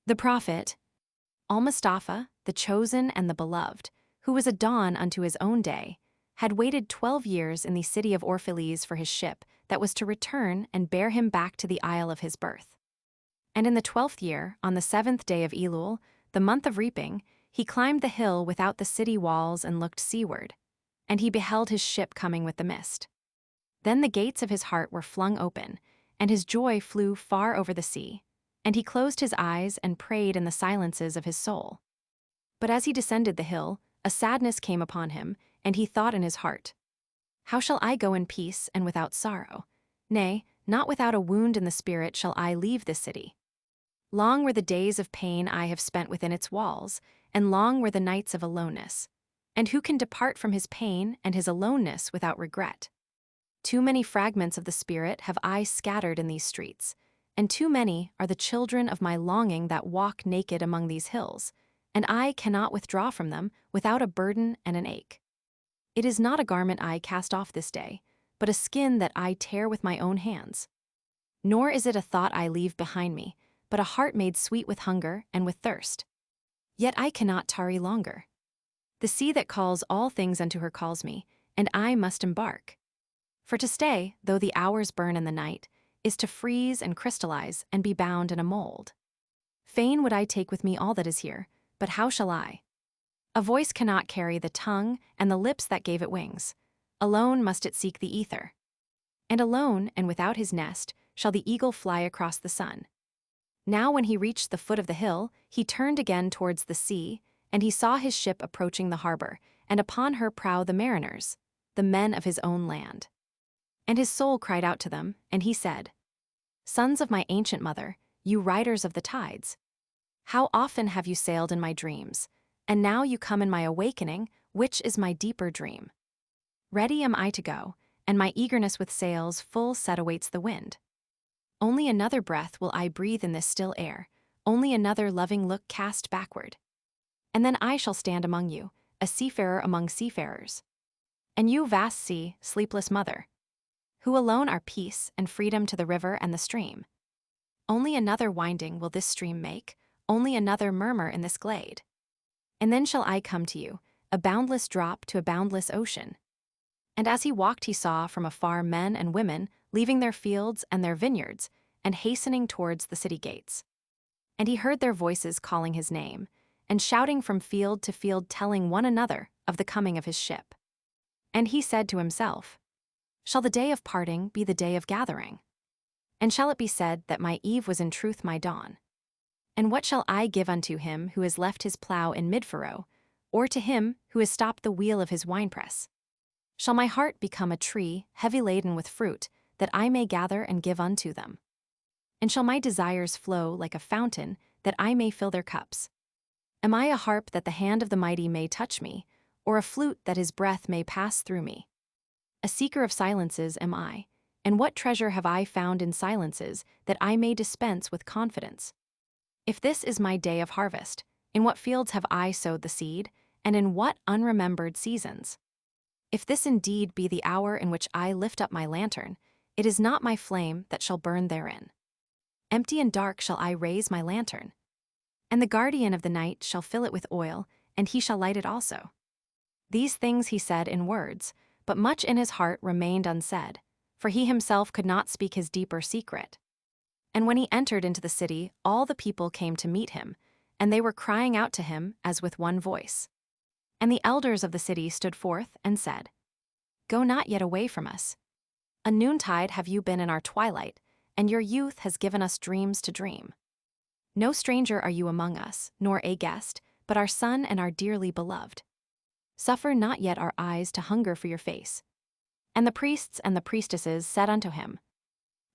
The prophet, Almustafa, the chosen and the beloved, who was a dawn unto his own day, had waited 12 years in the city of Orphalese for his ship that was to return and bear him back to the isle of his birth. And in the 12th year, on the 7th day of Elul, the month of reaping, he climbed the hill without the city walls and looked seaward, and he beheld his ship coming with the mist. Then the gates of his heart were flung open, and his joy flew far over the sea, and he closed his eyes and prayed in the silences of his soul. But as he descended the hill, a sadness came upon him, and he thought in his heart, "How shall I go in peace and without sorrow? Nay, not without a wound in the spirit shall I leave this city. Long were the days of pain I have spent within its walls, and long were the nights of aloneness. And who can depart from his pain and his aloneness without regret? Too many fragments of the spirit have I scattered in these streets, and too many are the children of my longing that walk naked among these hills, and I cannot withdraw from them without a burden and an ache. It is not a garment I cast off this day, but a skin that I tear with my own hands. Nor is it a thought I leave behind me, but a heart made sweet with hunger and with thirst. Yet I cannot tarry longer. The sea that calls all things unto her calls me, and I must embark. For to stay, though the hours burn in the night, is to freeze and crystallize and be bound in a mold. Fain would I take with me all that is here, but how shall I? A voice cannot carry the tongue and the lips that gave it wings. Alone must it seek the ether. And alone and without his nest shall the eagle fly across the sun. Now when he reached the foot of the hill, he turned again towards the sea, and he saw his ship approaching the harbor, and upon her prow the mariners, the men of his own land. And his soul cried out to them, and he said, "Sons of my ancient mother, you riders of the tides, how often have you sailed in my dreams, and now you come in my awakening, which is my deeper dream. Ready am I to go, and my eagerness with sails full set awaits the wind. Only another breath will I breathe in this still air, only another loving look cast backward. And then I shall stand among you, a seafarer among seafarers. And you, vast sea, sleepless mother, who alone are peace and freedom to the river and the stream. Only another winding will this stream make, only another murmur in this glade. And then shall I come to you, a boundless drop to a boundless ocean." And as he walked he saw from afar men and women leaving their fields and their vineyards and hastening towards the city gates. And he heard their voices calling his name, and shouting from field to field telling one another of the coming of his ship. And he said to himself, "Shall the day of parting be the day of gathering? And shall it be said that my eve was in truth my dawn? And what shall I give unto him who has left his plough in mid-furrow, or to him who has stopped the wheel of his winepress? Shall my heart become a tree heavy laden with fruit, that I may gather and give unto them? And shall my desires flow like a fountain, that I may fill their cups? Am I a harp that the hand of the mighty may touch me, or a flute that his breath may pass through me? A seeker of silences am I, and what treasure have I found in silences that I may dispense with confidence? If this is my day of harvest, in what fields have I sowed the seed, and in what unremembered seasons? If this indeed be the hour in which I lift up my lantern, it is not my flame that shall burn therein. Empty and dark shall I raise my lantern, and the guardian of the night shall fill it with oil, and he shall light it also." These things he said in words, but much in his heart remained unsaid, for he himself could not speak his deeper secret. And when he entered into the city, all the people came to meet him, and they were crying out to him as with one voice. And the elders of the city stood forth and said, "Go not yet away from us. A noontide have you been in our twilight, and your youth has given us dreams to dream. No stranger are you among us, nor a guest, but our son and our dearly beloved. Suffer not yet our eyes to hunger for your face." And the priests and the priestesses said unto him,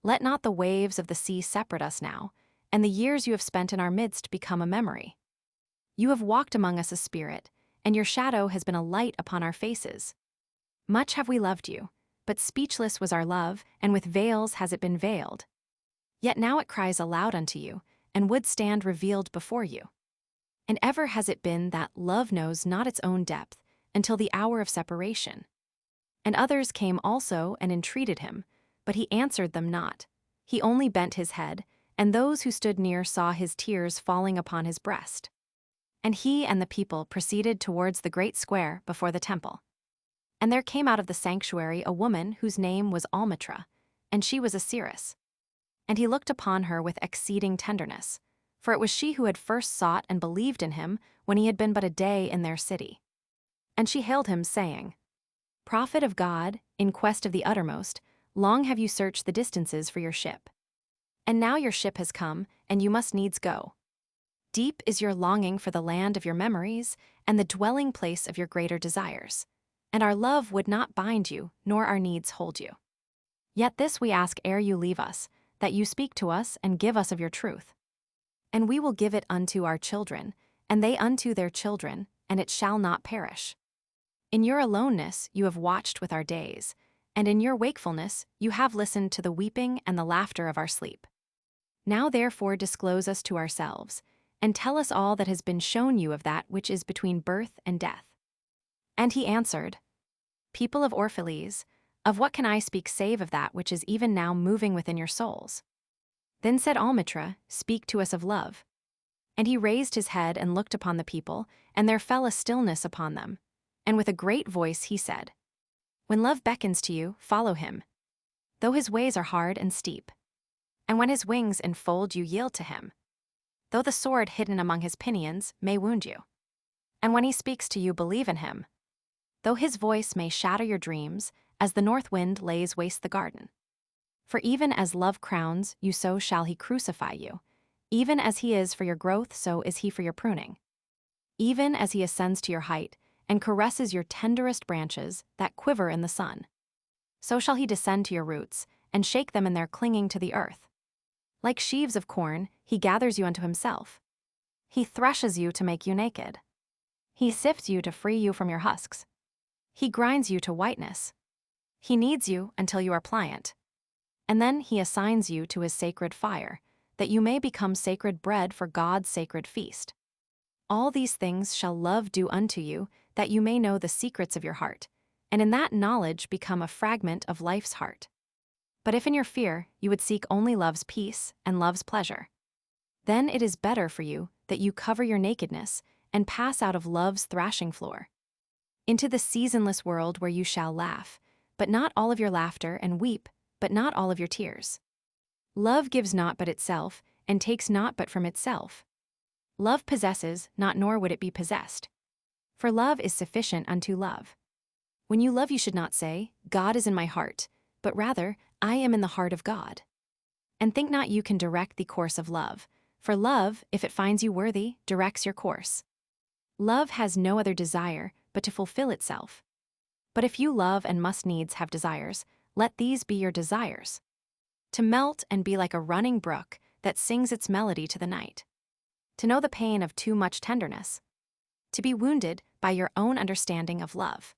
"Let not the waves of the sea separate us now, and the years you have spent in our midst become a memory. You have walked among us a spirit, and your shadow has been a light upon our faces. Much have we loved you, but speechless was our love, and with veils has it been veiled. Yet now it cries aloud unto you, and would stand revealed before you. And ever has it been that love knows not its own depth until the hour of separation." And others came also and entreated him, but he answered them not. He only bent his head, and those who stood near saw his tears falling upon his breast. And he and the people proceeded towards the great square before the temple. And there came out of the sanctuary a woman whose name was Almustafa, and she was a seeress. And he looked upon her with exceeding tenderness, for it was she who had first sought and believed in him when he had been but a day in their city. And she hailed him, saying, "Prophet of God, in quest of the uttermost, long have you searched the distances for your ship. And now your ship has come, and you must needs go. Deep is your longing for the land of your memories and the dwelling place of your greater desires. And our love would not bind you, nor our needs hold you. Yet this we ask ere you leave us, that you speak to us and give us of your truth. And we will give it unto our children, and they unto their children, and it shall not perish. In your aloneness you have watched with our days, and in your wakefulness you have listened to the weeping and the laughter of our sleep. Now therefore disclose us to ourselves, and tell us all that has been shown you of that which is between birth and death." And he answered, "People of Orphalese, of what can I speak save of that which is even now moving within your souls?" Then said Almustafa, "Speak to us of love." And he raised his head and looked upon the people, and there fell a stillness upon them. And with a great voice he said, "When love beckons to you, follow him, though his ways are hard and steep. And when his wings enfold you, yield to him, though the sword hidden among his pinions may wound you. And when he speaks to you, believe in him, though his voice may shatter your dreams, as the north wind lays waste the garden. For even as love crowns you, so shall he crucify you. Even as he is for your growth, so is he for your pruning. Even as he ascends to your height, and caresses your tenderest branches that quiver in the sun, so shall he descend to your roots, and shake them in their clinging to the earth. Like sheaves of corn, he gathers you unto himself. He threshes you to make you naked. He sifts you to free you from your husks. He grinds you to whiteness. He kneads you until you are pliant. And then he assigns you to his sacred fire, that you may become sacred bread for God's sacred feast. All these things shall love do unto you, that you may know the secrets of your heart, and in that knowledge become a fragment of life's heart. But if in your fear you would seek only love's peace and love's pleasure, then it is better for you that you cover your nakedness and pass out of love's thrashing floor into the seasonless world where you shall laugh, but not all of your laughter, and weep, but not all of your tears. Love gives not but itself, and takes not but from itself. Love possesses not, nor would it be possessed. For love is sufficient unto love. When you love, you should not say, "God is in my heart," but rather, "I am in the heart of God." And think not you can direct the course of love, for love, if it finds you worthy, directs your course. Love has no other desire but to fulfill itself. But if you love and must needs have desires, let these be your desires: to melt and be like a running brook that sings its melody to the night, to know the pain of too much tenderness, to be wounded by your own understanding of love,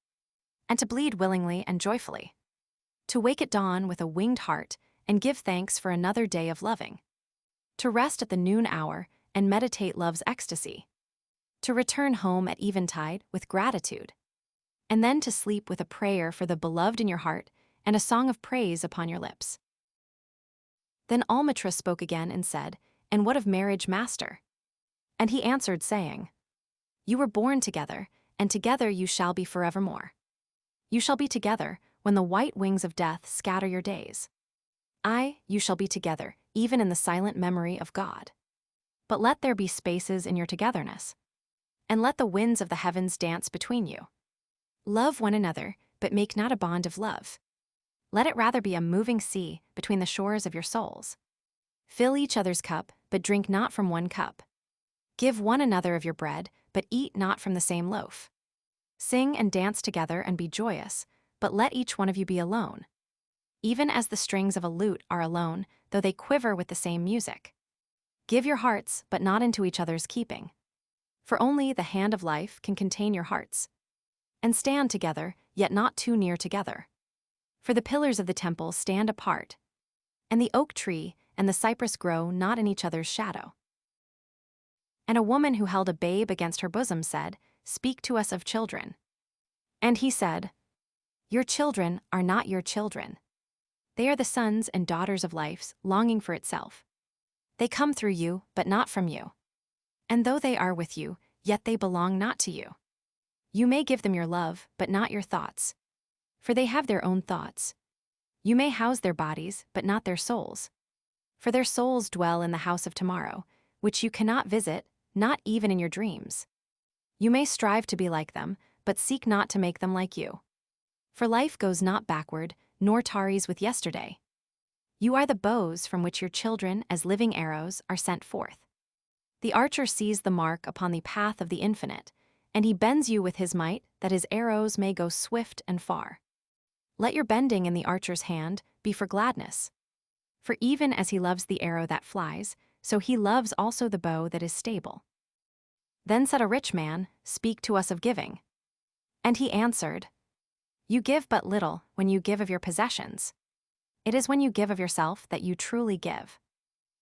and to bleed willingly and joyfully, to wake at dawn with a winged heart and give thanks for another day of loving, to rest at the noon hour and meditate love's ecstasy, to return home at eventide with gratitude, and then to sleep with a prayer for the beloved in your heart and a song of praise upon your lips. Then Almustafa spoke again and said, "And what of marriage, master?" And he answered, saying, "You were born together, and together you shall be forevermore. You shall be together when the white wings of death scatter your days. Aye, you shall be together, even in the silent memory of God. But let there be spaces in your togetherness, and let the winds of the heavens dance between you. Love one another, but make not a bond of love. Let it rather be a moving sea between the shores of your souls. Fill each other's cup, but drink not from one cup. Give one another of your bread, but eat not from the same loaf. Sing and dance together and be joyous, but let each one of you be alone, even as the strings of a lute are alone, though they quiver with the same music. Give your hearts, but not into each other's keeping. For only the hand of life can contain your hearts. And stand together, yet not too near together. For the pillars of the temple stand apart, and the oak tree and the cypress grow not in each other's shadow." And a woman who held a babe against her bosom said, "Speak to us of children." And he said, "Your children are not your children. They are the sons and daughters of life's longing for itself. They come through you, but not from you. And though they are with you, yet they belong not to you. You may give them your love, but not your thoughts. For they have their own thoughts. You may house their bodies, but not their souls. For their souls dwell in the house of tomorrow, which you cannot visit, not even in your dreams. You may strive to be like them, but seek not to make them like you. For life goes not backward, nor tarries with yesterday. You are the bows from which your children, as living arrows, are sent forth. The archer sees the mark upon the path of the infinite, and he bends you with his might, that his arrows may go swift and far. Let your bending in the archer's hand be for gladness. For even as he loves the arrow that flies, so he loves also the bow that is stable. Then said a rich man, Speak to us of giving. And he answered, You give but little when you give of your possessions. It is when you give of yourself that you truly give.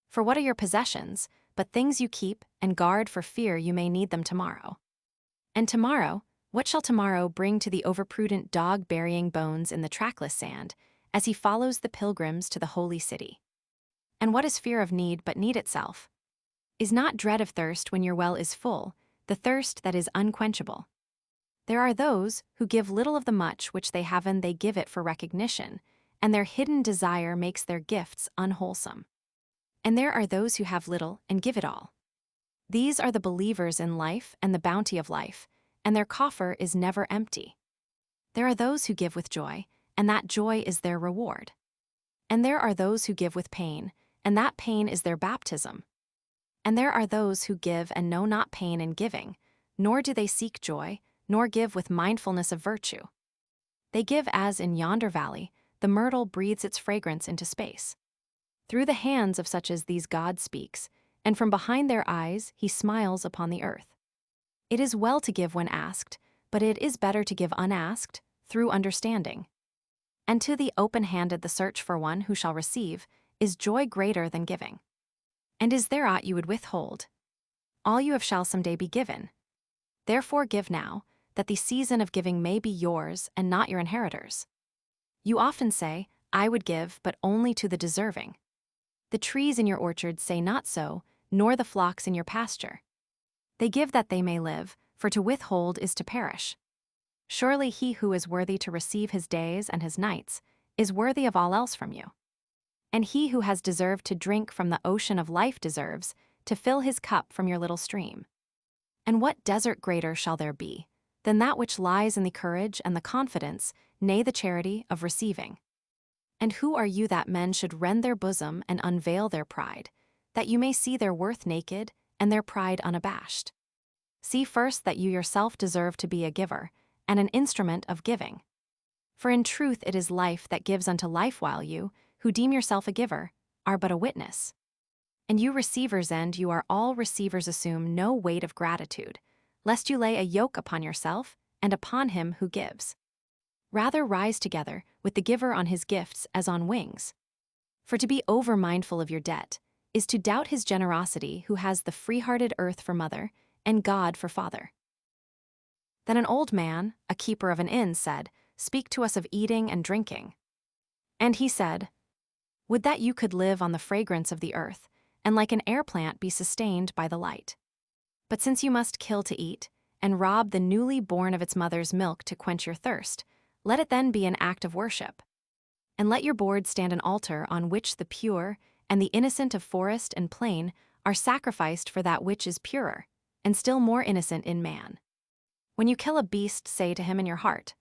For what are your possessions, but things you keep and guard for fear you may need them tomorrow? And tomorrow, what shall tomorrow bring to the overprudent dog burying bones in the trackless sand, as he follows the pilgrims to the holy city? And what is fear of need but need itself? Is not dread of thirst when your well is full, the thirst that is unquenchable? There are those who give little of the much which they have, and they give it for recognition, and their hidden desire makes their gifts unwholesome. And there are those who have little and give it all. These are the believers in life and the bounty of life, and their coffer is never empty. There are those who give with joy, and that joy is their reward. And there are those who give with pain, and that pain is their baptism. And there are those who give and know not pain in giving, nor do they seek joy, nor give with mindfulness of virtue. They give as in yonder valley, the myrtle breathes its fragrance into space. Through the hands of such as these God speaks, and from behind their eyes he smiles upon the earth. It is well to give when asked, but it is better to give unasked, through understanding. And to the open-handed the search for one who shall receive is joy greater than giving. And is there aught you would withhold? All you have shall some day be given. Therefore give now, that the season of giving may be yours and not your inheritors. You often say, I would give, but only to the deserving. The trees in your orchard say not so, nor the flocks in your pasture. They give that they may live, for to withhold is to perish. Surely he who is worthy to receive his days and his nights is worthy of all else from you. And he who has deserved to drink from the ocean of life deserves to fill his cup from your little stream. And what desert greater shall there be than that which lies in the courage and the confidence, nay, the charity of receiving? And who are you that men should rend their bosom and unveil their pride, that you may see their worth naked and their pride unabashed? See first that you yourself deserve to be a giver, and an instrument of giving. For in truth it is life that gives unto life, while you, who deem yourself a giver, are but a witness. And you receivers, and you are all receivers, assume no weight of gratitude, lest you lay a yoke upon yourself and upon him who gives. Rather rise together with the giver on his gifts as on wings. For to be over-mindful of your debt is to doubt his generosity, who has the free-hearted earth for mother and God for father. Then an old man, a keeper of an inn, said, Speak to us of eating and drinking. And he said, Would that you could live on the fragrance of the earth, and like an air plant be sustained by the light. But since you must kill to eat, and rob the newly born of its mother's milk to quench your thirst, let it then be an act of worship. And let your board stand an altar on which the pure and the innocent of forest and plain are sacrificed for that which is purer, and still more innocent in man. When you kill a beast, say to him in your heart,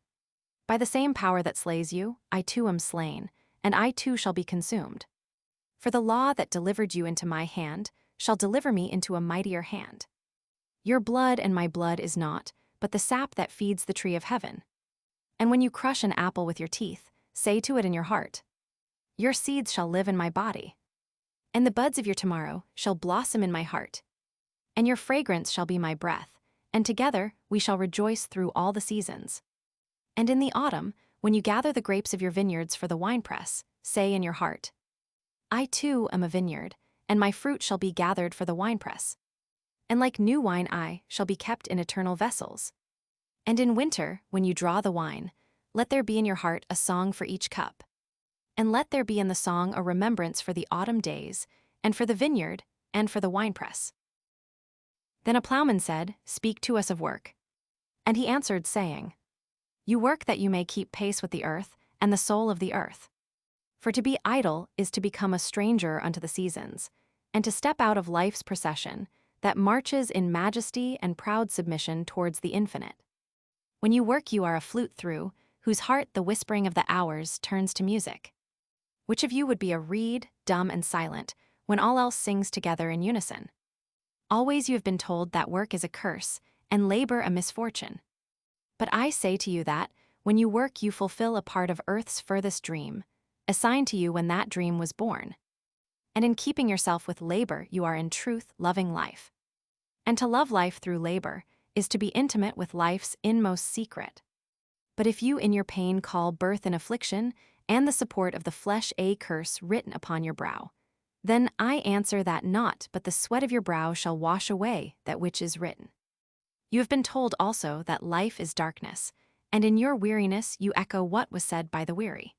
By the same power that slays you, I too am slain, and I too shall be consumed. For the law that delivered you into my hand shall deliver me into a mightier hand. Your blood and my blood is naught, but the sap that feeds the tree of heaven. And when you crush an apple with your teeth, say to it in your heart, Your seeds shall live in my body. And the buds of your tomorrow shall blossom in my heart. And your fragrance shall be my breath, and together we shall rejoice through all the seasons. And in the autumn, when you gather the grapes of your vineyards for the winepress, say in your heart, I too am a vineyard, and my fruit shall be gathered for the winepress. And like new wine I shall be kept in eternal vessels. And in winter, when you draw the wine, let there be in your heart a song for each cup. And let there be in the song a remembrance for the autumn days, and for the vineyard, and for the winepress. Then a plowman said, "Speak to us of work." And he answered, saying, "You work that you may keep pace with the earth, and the soul of the earth. For to be idle is to become a stranger unto the seasons, and to step out of life's procession, that marches in majesty and proud submission towards the infinite. When you work you are a flute through, whose heart the whispering of the hours turns to music. Which of you would be a reed, dumb and silent, when all else sings together in unison? Always you have been told that work is a curse, and labor a misfortune. But I say to you that, when you work you fulfill a part of earth's furthest dream, assigned to you when that dream was born. And in keeping yourself with labor you are in truth loving life. And to love life through labor is to be intimate with life's inmost secret. But if you in your pain call birth an affliction, and the support of the flesh a curse written upon your brow, then I answer that naught but the sweat of your brow shall wash away that which is written. You have been told also that life is darkness, and in your weariness you echo what was said by the weary.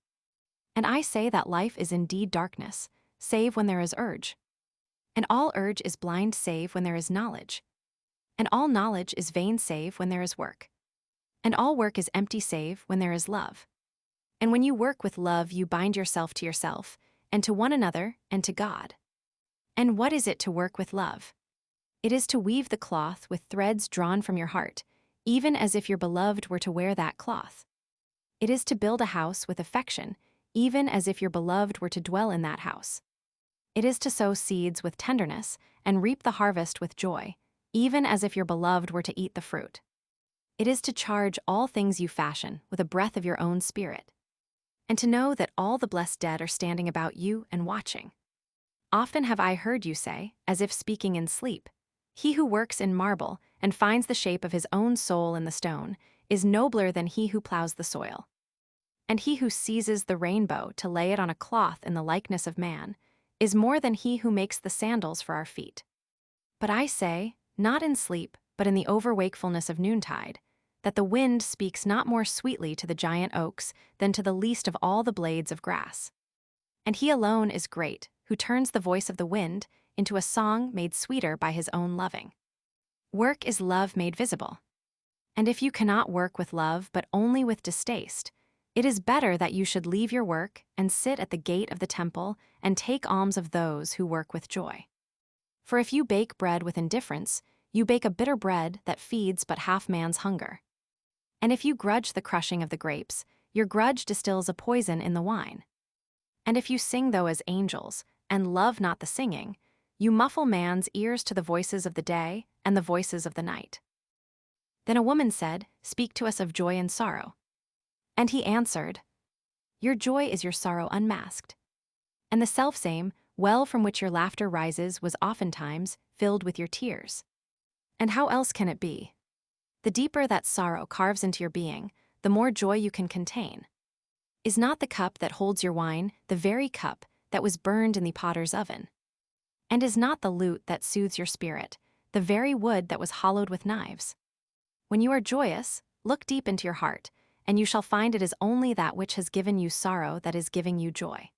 And I say that life is indeed darkness, save when there is urge. And all urge is blind save when there is knowledge. And all knowledge is vain save when there is work. And all work is empty save when there is love. And when you work with love you bind yourself to yourself, and to one another, and to God. And what is it to work with love? It is to weave the cloth with threads drawn from your heart, even as if your beloved were to wear that cloth. It is to build a house with affection, even as if your beloved were to dwell in that house. It is to sow seeds with tenderness, and reap the harvest with joy, even as if your beloved were to eat the fruit. It is to charge all things you fashion with a breath of your own spirit, and to know that all the blessed dead are standing about you and watching. Often have I heard you say, as if speaking in sleep, "He who works in marble and finds the shape of his own soul in the stone is nobler than he who plows the soil. And he who seizes the rainbow to lay it on a cloth in the likeness of man is more than he who makes the sandals for our feet." But I say, not in sleep, but in the overwakefulness of noontide, that the wind speaks not more sweetly to the giant oaks than to the least of all the blades of grass. And he alone is great, who turns the voice of the wind into a song made sweeter by his own loving. Work is love made visible. And if you cannot work with love but only with distaste, it is better that you should leave your work and sit at the gate of the temple and take alms of those who work with joy. For if you bake bread with indifference, you bake a bitter bread that feeds but half man's hunger. And if you grudge the crushing of the grapes, your grudge distills a poison in the wine. And if you sing though as angels, and love not the singing, you muffle man's ears to the voices of the day and the voices of the night. Then a woman said, "Speak to us of joy and sorrow." And he answered, "Your joy is your sorrow unmasked. And the selfsame well from which your laughter rises was oftentimes filled with your tears. And how else can it be? The deeper that sorrow carves into your being, the more joy you can contain. Is not the cup that holds your wine the very cup that was burned in the potter's oven? And is not the lute that soothes your spirit the very wood that was hollowed with knives? When you are joyous, look deep into your heart, and you shall find it is only that which has given you sorrow that is giving you joy.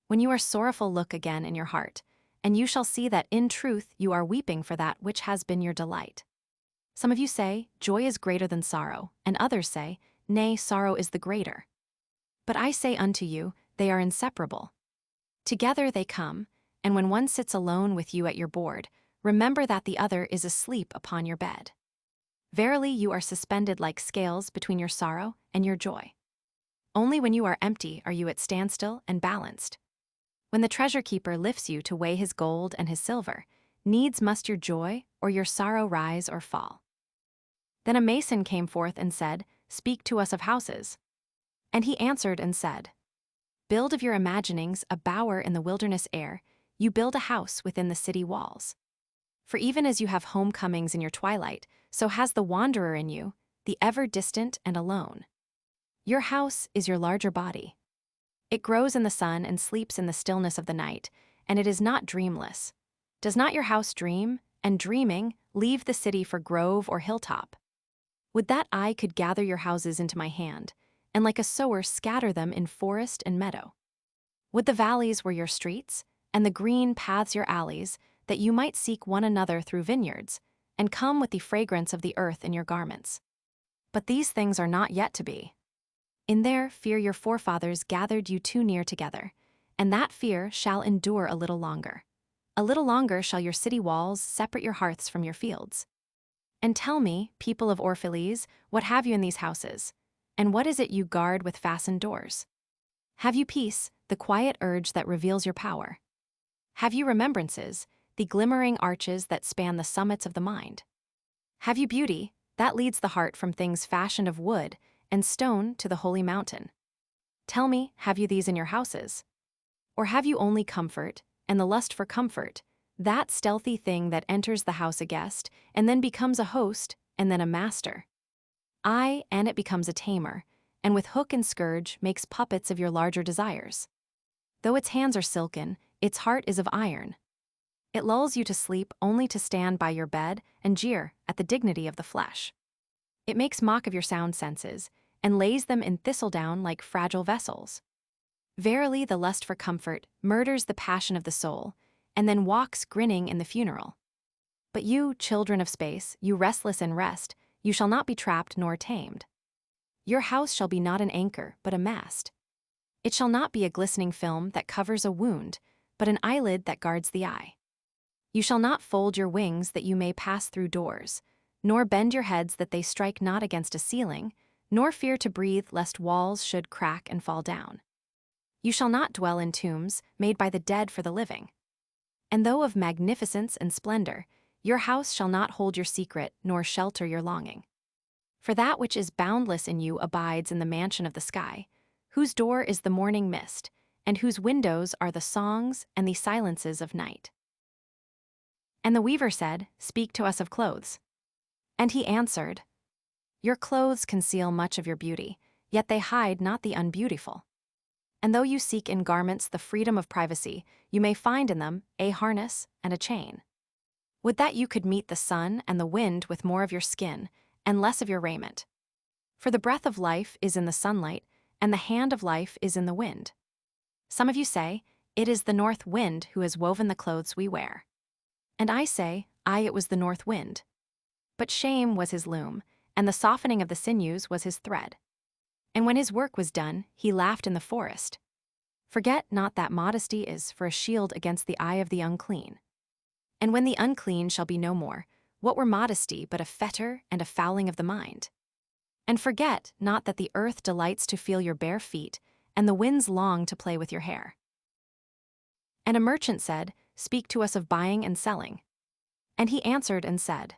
When you are sorrowful, look again in your heart, and you shall see that in truth you are weeping for that which has been your delight. Some of you say, "Joy is greater than sorrow," and others say, "Nay, sorrow is the greater." But I say unto you, they are inseparable. Together they come, and when one sits alone with you at your board, remember that the other is asleep upon your bed. Verily you are suspended like scales between your sorrow and your joy. Only when you are empty are you at standstill and balanced. When the treasure keeper lifts you to weigh his gold and his silver, needs must your joy or your sorrow rise or fall. Then a mason came forth and said, "Speak to us of houses." And he answered and said, "Build of your imaginings a bower in the wilderness air, you build a house within the city walls. For even as you have homecomings in your twilight, so has the wanderer in you, the ever distant and alone. Your house is your larger body. It grows in the sun and sleeps in the stillness of the night, and it is not dreamless. Does not your house dream, and dreaming, leave the city for grove or hilltop? Would that I could gather your houses into my hand, and like a sower scatter them in forest and meadow. Would the valleys were your streets, and the green paths your alleys, that you might seek one another through vineyards, and come with the fragrance of the earth in your garments. But these things are not yet to be. In their fear your forefathers gathered you too near together, and that fear shall endure a little longer. A little longer shall your city walls separate your hearths from your fields. And tell me, people of Orphalese, what have you in these houses? And what is it you guard with fastened doors? Have you peace, the quiet urge that reveals your power? Have you remembrances, the glimmering arches that span the summits of the mind? Have you beauty, that leads the heart from things fashioned of wood and stone to the holy mountain? Tell me, have you these in your houses? Or have you only comfort, and the lust for comfort, that stealthy thing that enters the house a guest, and then becomes a host, and then a master? Aye, and it becomes a tamer, and with hook and scourge makes puppets of your larger desires. Though its hands are silken, its heart is of iron. It lulls you to sleep only to stand by your bed and jeer at the dignity of the flesh. It makes mock of your sound senses, and lays them in thistledown like fragile vessels. Verily the lust for comfort murders the passion of the soul, and then walks grinning in the funeral. But you, children of space, you restless in rest, you shall not be trapped nor tamed. Your house shall be not an anchor, but a mast. It shall not be a glistening film that covers a wound, but an eyelid that guards the eye. You shall not fold your wings that you may pass through doors, nor bend your heads that they strike not against a ceiling, nor fear to breathe lest walls should crack and fall down. You shall not dwell in tombs made by the dead for the living. And though of magnificence and splendor, your house shall not hold your secret nor shelter your longing. For that which is boundless in you abides in the mansion of the sky, whose door is the morning mist, and whose windows are the songs and the silences of night. And the weaver said, Speak to us of clothes. And he answered, Your clothes conceal much of your beauty, yet they hide not the unbeautiful. And though you seek in garments the freedom of privacy, you may find in them a harness and a chain. Would that you could meet the sun and the wind with more of your skin and less of your raiment. For the breath of life is in the sunlight, and the hand of life is in the wind. Some of you say, It is the north wind who has woven the clothes we wear. And I say, Aye, it was the north wind. But shame was his loom, and the softening of the sinews was his thread. And when his work was done, he laughed in the forest. Forget not that modesty is for a shield against the eye of the unclean. And when the unclean shall be no more, what were modesty but a fetter and a fouling of the mind? And forget not that the earth delights to feel your bare feet, and the winds long to play with your hair. And a merchant said, Speak to us of buying and selling. And he answered and said,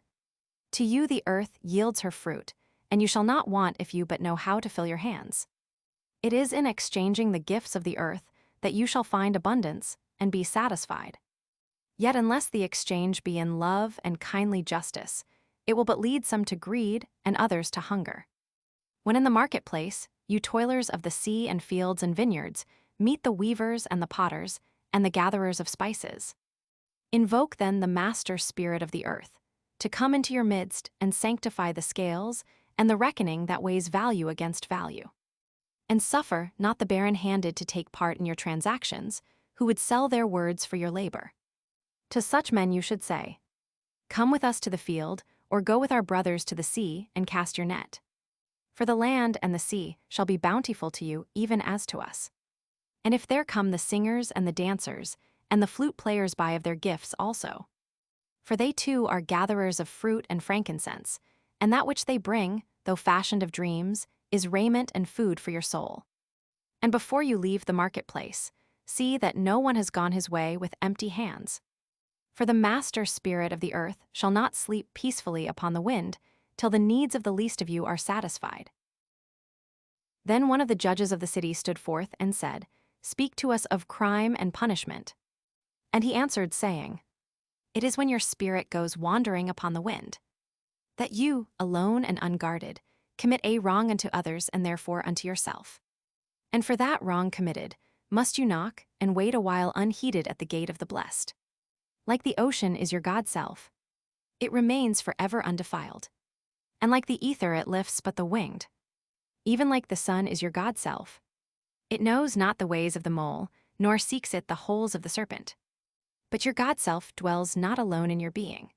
To you the earth yields her fruit, and you shall not want if you but know how to fill your hands. It is in exchanging the gifts of the earth that you shall find abundance and be satisfied. Yet unless the exchange be in love and kindly justice, it will but lead some to greed and others to hunger. When in the marketplace, you toilers of the sea and fields and vineyards, meet the weavers and the potters, and the gatherers of spices. Invoke then the master spirit of the earth, to come into your midst and sanctify the scales and the reckoning that weighs value against value. And suffer not the barren-handed to take part in your transactions, who would sell their words for your labor. To such men you should say, Come with us to the field, or go with our brothers to the sea and cast your net. For the land and the sea shall be bountiful to you even as to us. And if there come the singers and the dancers, and the flute players by of their gifts also. For they too are gatherers of fruit and frankincense, and that which they bring, though fashioned of dreams, is raiment and food for your soul. And before you leave the marketplace, see that no one has gone his way with empty hands. For the master spirit of the earth shall not sleep peacefully upon the wind, till the needs of the least of you are satisfied. Then one of the judges of the city stood forth and said, Speak to us of crime and punishment. And he answered, saying, It is when your spirit goes wandering upon the wind, that you, alone and unguarded, commit a wrong unto others and therefore unto yourself. And for that wrong committed, must you knock and wait a while unheeded at the gate of the blessed. Like the ocean is your God-self. It remains forever undefiled. And like the ether it lifts but the winged. Even like the sun is your God-self. It knows not the ways of the mole, nor seeks it the holes of the serpent. But your God-self dwells not alone in your being.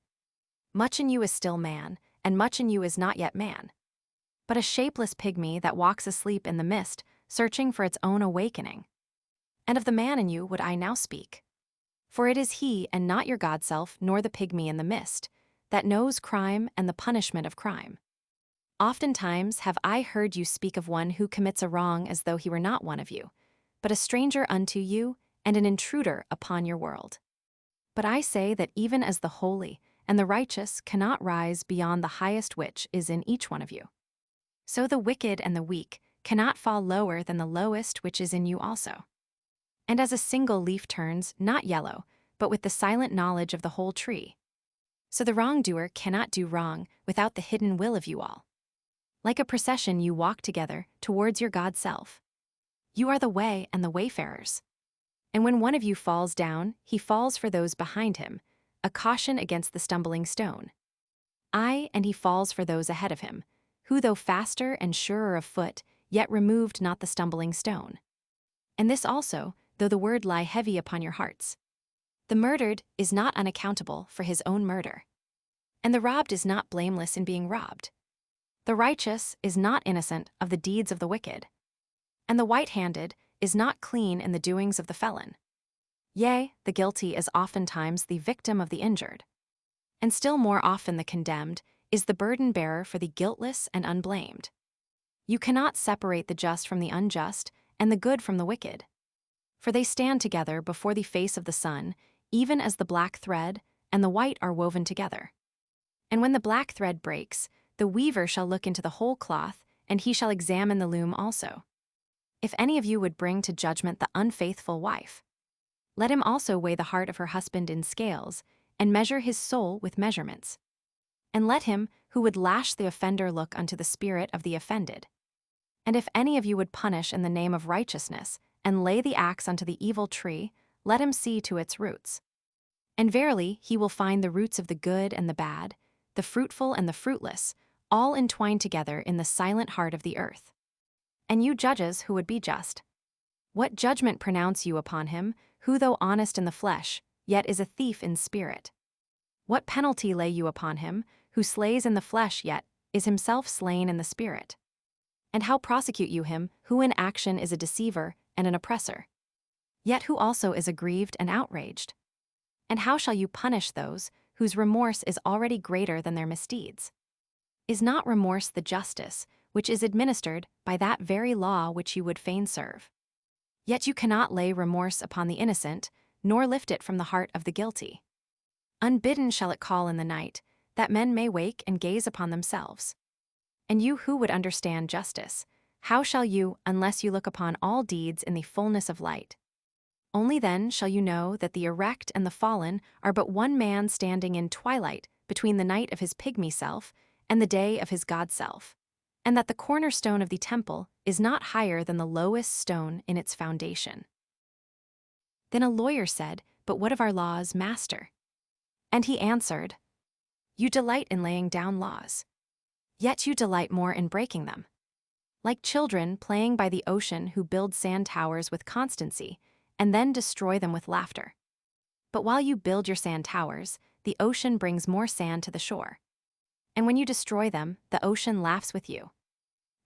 Much in you is still man, and much in you is not yet man, but a shapeless pygmy that walks asleep in the mist, searching for its own awakening. And of the man in you would I now speak. For it is he, and not your God-self, nor the pygmy in the mist, that knows crime and the punishment of crime. Oftentimes have I heard you speak of one who commits a wrong as though he were not one of you, but a stranger unto you, and an intruder upon your world. But I say that even as the holy and the righteous cannot rise beyond the highest which is in each one of you, so the wicked and the weak cannot fall lower than the lowest which is in you also. And as a single leaf turns, not yellow, but with the silent knowledge of the whole tree, so the wrongdoer cannot do wrong without the hidden will of you all. Like a procession you walk together towards your God-self. You are the way and the wayfarers. And when one of you falls down, he falls for those behind him, a caution against the stumbling stone. Aye, and he falls for those ahead of him, who though faster and surer of foot, yet removed not the stumbling stone. And this also, though the word lie heavy upon your hearts. The murdered is not unaccountable for his own murder, and the robbed is not blameless in being robbed. The righteous is not innocent of the deeds of the wicked, and the white-handed is not clean in the doings of the felon. Yea, the guilty is oftentimes the victim of the injured, and still more often the condemned is the burden-bearer for the guiltless and unblamed. You cannot separate the just from the unjust, and the good from the wicked, for they stand together before the face of the sun, even as the black thread and the white are woven together. And when the black thread breaks, the weaver shall look into the whole cloth, and he shall examine the loom also. If any of you would bring to judgment the unfaithful wife, let him also weigh the heart of her husband in scales, and measure his soul with measurements. And let him who would lash the offender look unto the spirit of the offended. And if any of you would punish in the name of righteousness, and lay the axe unto the evil tree, let him see to its roots. And verily he will find the roots of the good and the bad, the fruitful and the fruitless, all entwined together in the silent heart of the earth. And you judges who would be just, what judgment pronounce you upon him, who though honest in the flesh, yet is a thief in spirit? What penalty lay you upon him, who slays in the flesh yet is himself slain in the spirit? And how prosecute you him, who in action is a deceiver and an oppressor, yet who also is aggrieved and outraged? And how shall you punish those whose remorse is already greater than their misdeeds? Is not remorse the justice which is administered by that very law which you would fain serve? Yet you cannot lay remorse upon the innocent, nor lift it from the heart of the guilty. Unbidden shall it call in the night, that men may wake and gaze upon themselves. And you who would understand justice, how shall you, unless you look upon all deeds in the fullness of light? Only then shall you know that the erect and the fallen are but one man standing in twilight between the night of his pygmy self and the day of his God-self, and that the cornerstone of the temple is not higher than the lowest stone in its foundation. Then a lawyer said, But what of our laws, master? And he answered, You delight in laying down laws, yet you delight more in breaking them. Like children playing by the ocean who build sand towers with constancy, and then destroy them with laughter. But while you build your sand towers, the ocean brings more sand to the shore. And when you destroy them, the ocean laughs with you.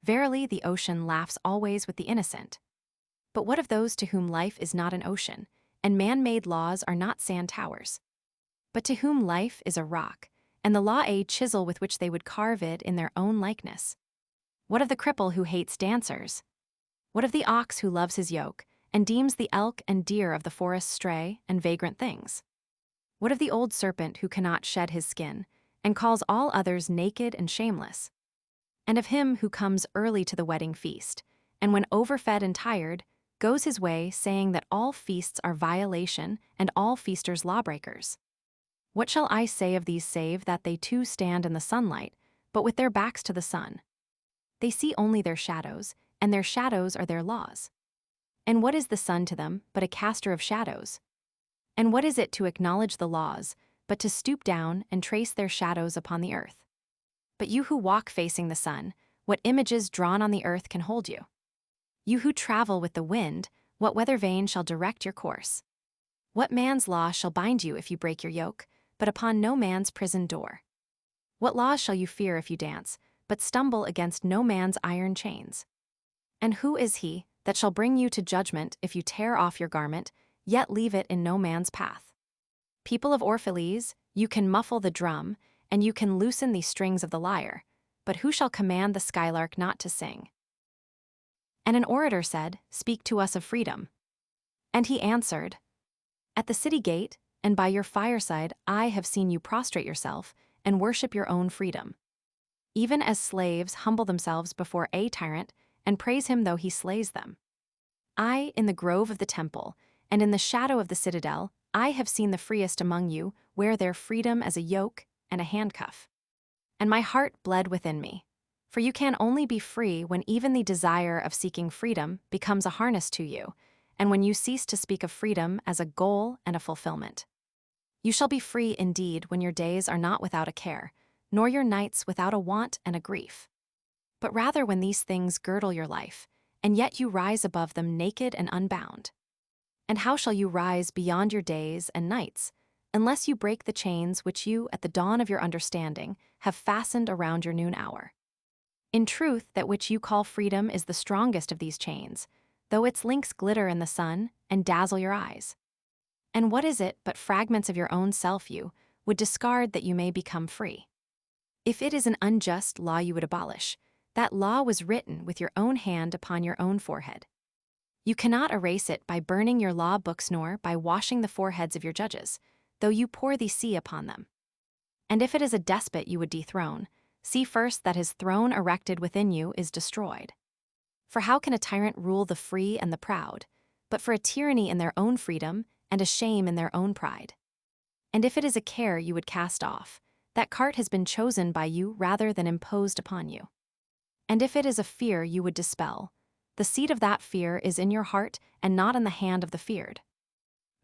Verily, the ocean laughs always with the innocent. But what of those to whom life is not an ocean, and man-made laws are not sand towers? But to whom life is a rock, and the law a chisel with which they would carve it in their own likeness? What of the cripple who hates dancers? What of the ox who loves his yoke, and deems the elk and deer of the forest stray and vagrant things? What of the old serpent who cannot shed his skin, and calls all others naked and shameless? And of him who comes early to the wedding feast, and when overfed and tired, goes his way saying that all feasts are violation and all feasters lawbreakers? What shall I say of these save that they too stand in the sunlight, but with their backs to the sun? They see only their shadows, and their shadows are their laws. And what is the sun to them but a caster of shadows? And what is it to acknowledge the laws, but to stoop down and trace their shadows upon the earth? But you who walk facing the sun, what images drawn on the earth can hold you? You who travel with the wind, what weather vane shall direct your course? What man's law shall bind you if you break your yoke, but upon no man's prison door? What laws shall you fear if you dance, but stumble against no man's iron chains? And who is he that shall bring you to judgment if you tear off your garment, yet leave it in no man's path? People of Orphalese, you can muffle the drum, and you can loosen the strings of the lyre, but who shall command the skylark not to sing? And an orator said, Speak to us of freedom. And he answered, At the city gate, and by your fireside I have seen you prostrate yourself and worship your own freedom. Even as slaves humble themselves before a tyrant and praise him though he slays them. I, in the grove of the temple, and in the shadow of the citadel, I have seen the freest among you wear their freedom as a yoke and a handcuff. And my heart bled within me. For you can only be free when even the desire of seeking freedom becomes a harness to you, and when you cease to speak of freedom as a goal and a fulfillment. You shall be free indeed when your days are not without a care, nor your nights without a want and a grief. But rather when these things girdle your life, and yet you rise above them naked and unbound. And how shall you rise beyond your days and nights, unless you break the chains which you, at the dawn of your understanding, have fastened around your noon hour? In truth, that which you call freedom is the strongest of these chains, though its links glitter in the sun and dazzle your eyes. And what is it but fragments of your own self you would discard that you may become free? If it is an unjust law you would abolish, that law was written with your own hand upon your own forehead. You cannot erase it by burning your law books nor by washing the foreheads of your judges, though you pour the sea upon them. And if it is a despot you would dethrone, see first that his throne erected within you is destroyed. For how can a tyrant rule the free and the proud, but for a tyranny in their own freedom and a shame in their own pride? And if it is a care you would cast off, that cart has been chosen by you rather than imposed upon you. And if it is a fear you would dispel, the seat of that fear is in your heart and not in the hand of the feared.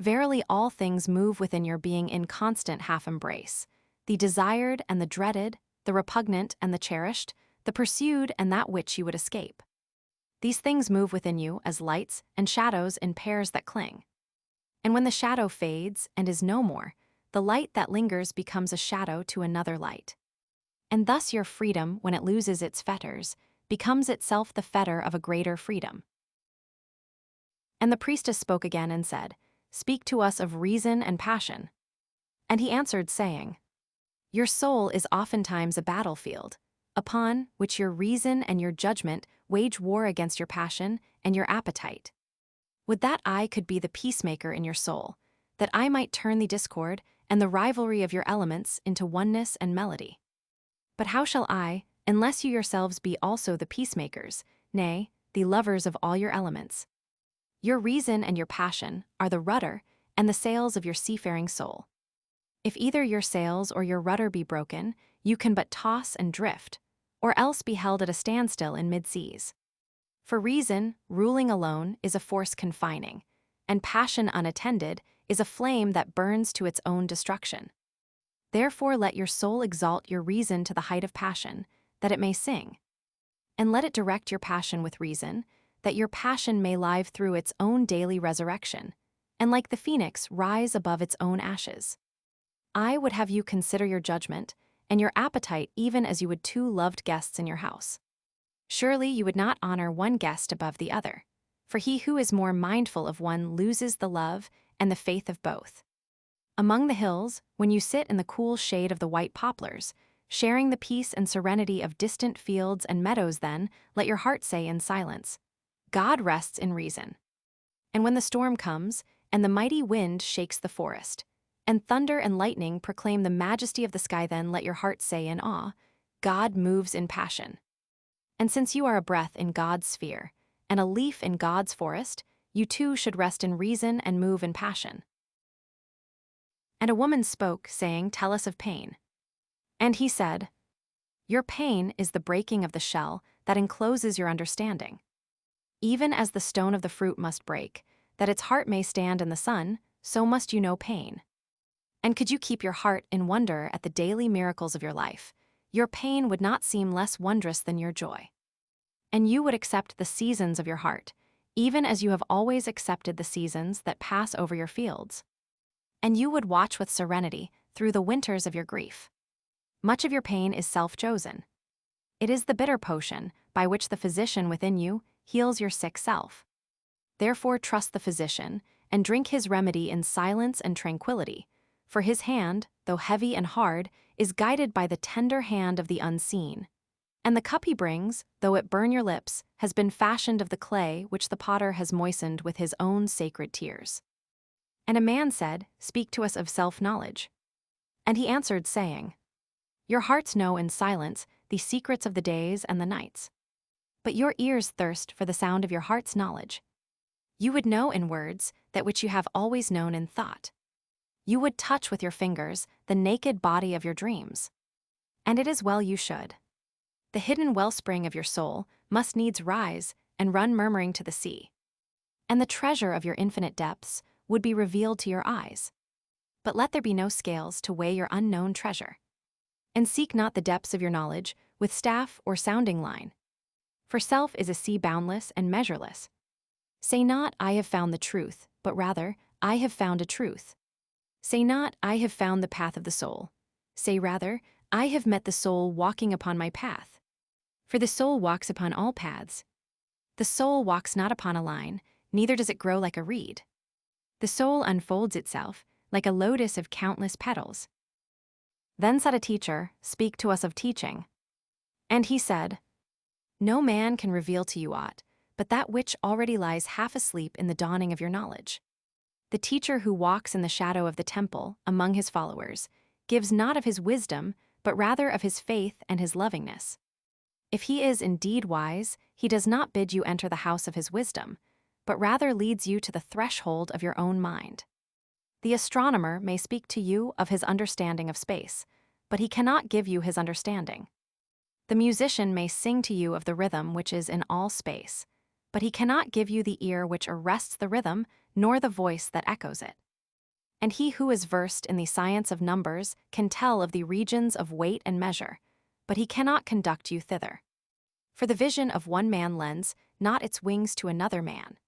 Verily all things move within your being in constant half-embrace, the desired and the dreaded, the repugnant and the cherished, the pursued and that which you would escape. These things move within you as lights and shadows in pairs that cling. And when the shadow fades and is no more, the light that lingers becomes a shadow to another light. And thus your freedom, when it loses its fetters, becomes itself the fetter of a greater freedom. And the priestess spoke again and said, Speak to us of reason and passion. And he answered, saying, Your soul is oftentimes a battlefield, upon which your reason and your judgment wage war against your passion and your appetite. Would that I could be the peacemaker in your soul, that I might turn the discord and the rivalry of your elements into oneness and melody. But how shall I, unless you yourselves be also the peacemakers, nay, the lovers of all your elements? Your reason and your passion are the rudder and the sails of your seafaring soul. If either your sails or your rudder be broken, you can but toss and drift, or else be held at a standstill in mid-seas. For reason, ruling alone, is a force confining, and passion unattended is a flame that burns to its own destruction. Therefore let your soul exalt your reason to the height of passion, that it may sing. And let it direct your passion with reason, that your passion may live through its own daily resurrection, and like the phoenix rise above its own ashes. I would have you consider your judgment, and your appetite even as you would two loved guests in your house. Surely you would not honor one guest above the other, for he who is more mindful of one loses the love and the faith of both. Among the hills, when you sit in the cool shade of the white poplars, sharing the peace and serenity of distant fields and meadows, then let your heart say in silence, God rests in reason. And when the storm comes, and the mighty wind shakes the forest, and thunder and lightning proclaim the majesty of the sky, then let your heart say in awe, God moves in passion. And since you are a breath in God's sphere, and a leaf in God's forest, you too should rest in reason and move in passion. And a woman spoke, saying, Tell us of pain. And he said, Your pain is the breaking of the shell that encloses your understanding. Even as the stone of the fruit must break, that its heart may stand in the sun, so must you know pain. And could you keep your heart in wonder at the daily miracles of your life, your pain would not seem less wondrous than your joy. And you would accept the seasons of your heart, even as you have always accepted the seasons that pass over your fields. and you would watch with serenity through the winters of your grief. Much of your pain is self-chosen. It is the bitter potion by which the physician within you heals your sick self. Therefore trust the physician, and drink his remedy in silence and tranquility, for his hand, though heavy and hard, is guided by the tender hand of the unseen. And the cup he brings, though it burn your lips, has been fashioned of the clay which the potter has moistened with his own sacred tears. And a man said, Speak to us of self-knowledge. And he answered, saying, Your hearts know in silence the secrets of the days and the nights. But your ears thirst for the sound of your heart's knowledge. You would know in words that which you have always known in thought. You would touch with your fingers the naked body of your dreams. And it is well you should. The hidden wellspring of your soul must needs rise and run murmuring to the sea. And the treasure of your infinite depths would be revealed to your eyes. But let there be no scales to weigh your unknown treasure. And seek not the depths of your knowledge with staff or sounding line. For self is a sea boundless and measureless. Say not, I have found the truth, but rather, I have found a truth. Say not, I have found the path of the soul. Say rather, I have met the soul walking upon my path. For the soul walks upon all paths. The soul walks not upon a line, neither does it grow like a reed. The soul unfolds itself, like a lotus of countless petals. Then said a teacher, Speak to us of teaching. And he said, No man can reveal to you aught, but that which already lies half asleep in the dawning of your knowledge. The teacher who walks in the shadow of the temple among his followers gives not of his wisdom, but rather of his faith and his lovingness. If he is indeed wise, he does not bid you enter the house of his wisdom, but rather leads you to the threshold of your own mind. The astronomer may speak to you of his understanding of space, but he cannot give you his understanding. The musician may sing to you of the rhythm which is in all space, but he cannot give you the ear which arrests the rhythm, nor the voice that echoes it. And he who is versed in the science of numbers can tell of the regions of weight and measure, but he cannot conduct you thither. For the vision of one man lends not its wings to another man.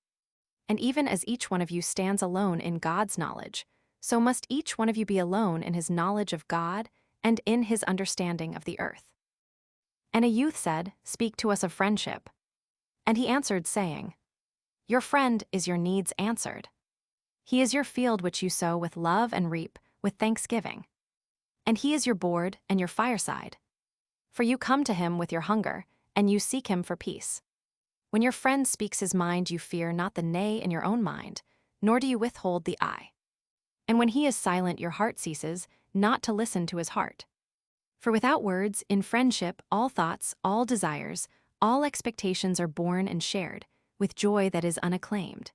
And even as each one of you stands alone in God's knowledge, so must each one of you be alone in his knowledge of God and in his understanding of the earth. And a youth said, Speak to us of friendship. And he answered, saying, Your friend is your needs answered. He is your field which you sow with love and reap with thanksgiving. And he is your board and your fireside. For you come to him with your hunger, and you seek him for peace. When your friend speaks his mind, you fear not the nay in your own mind, nor do you withhold the I. And when he is silent, your heart ceases not to listen to his heart. For without words, in friendship, all thoughts, all desires, all expectations are born and shared, with joy that is unacclaimed.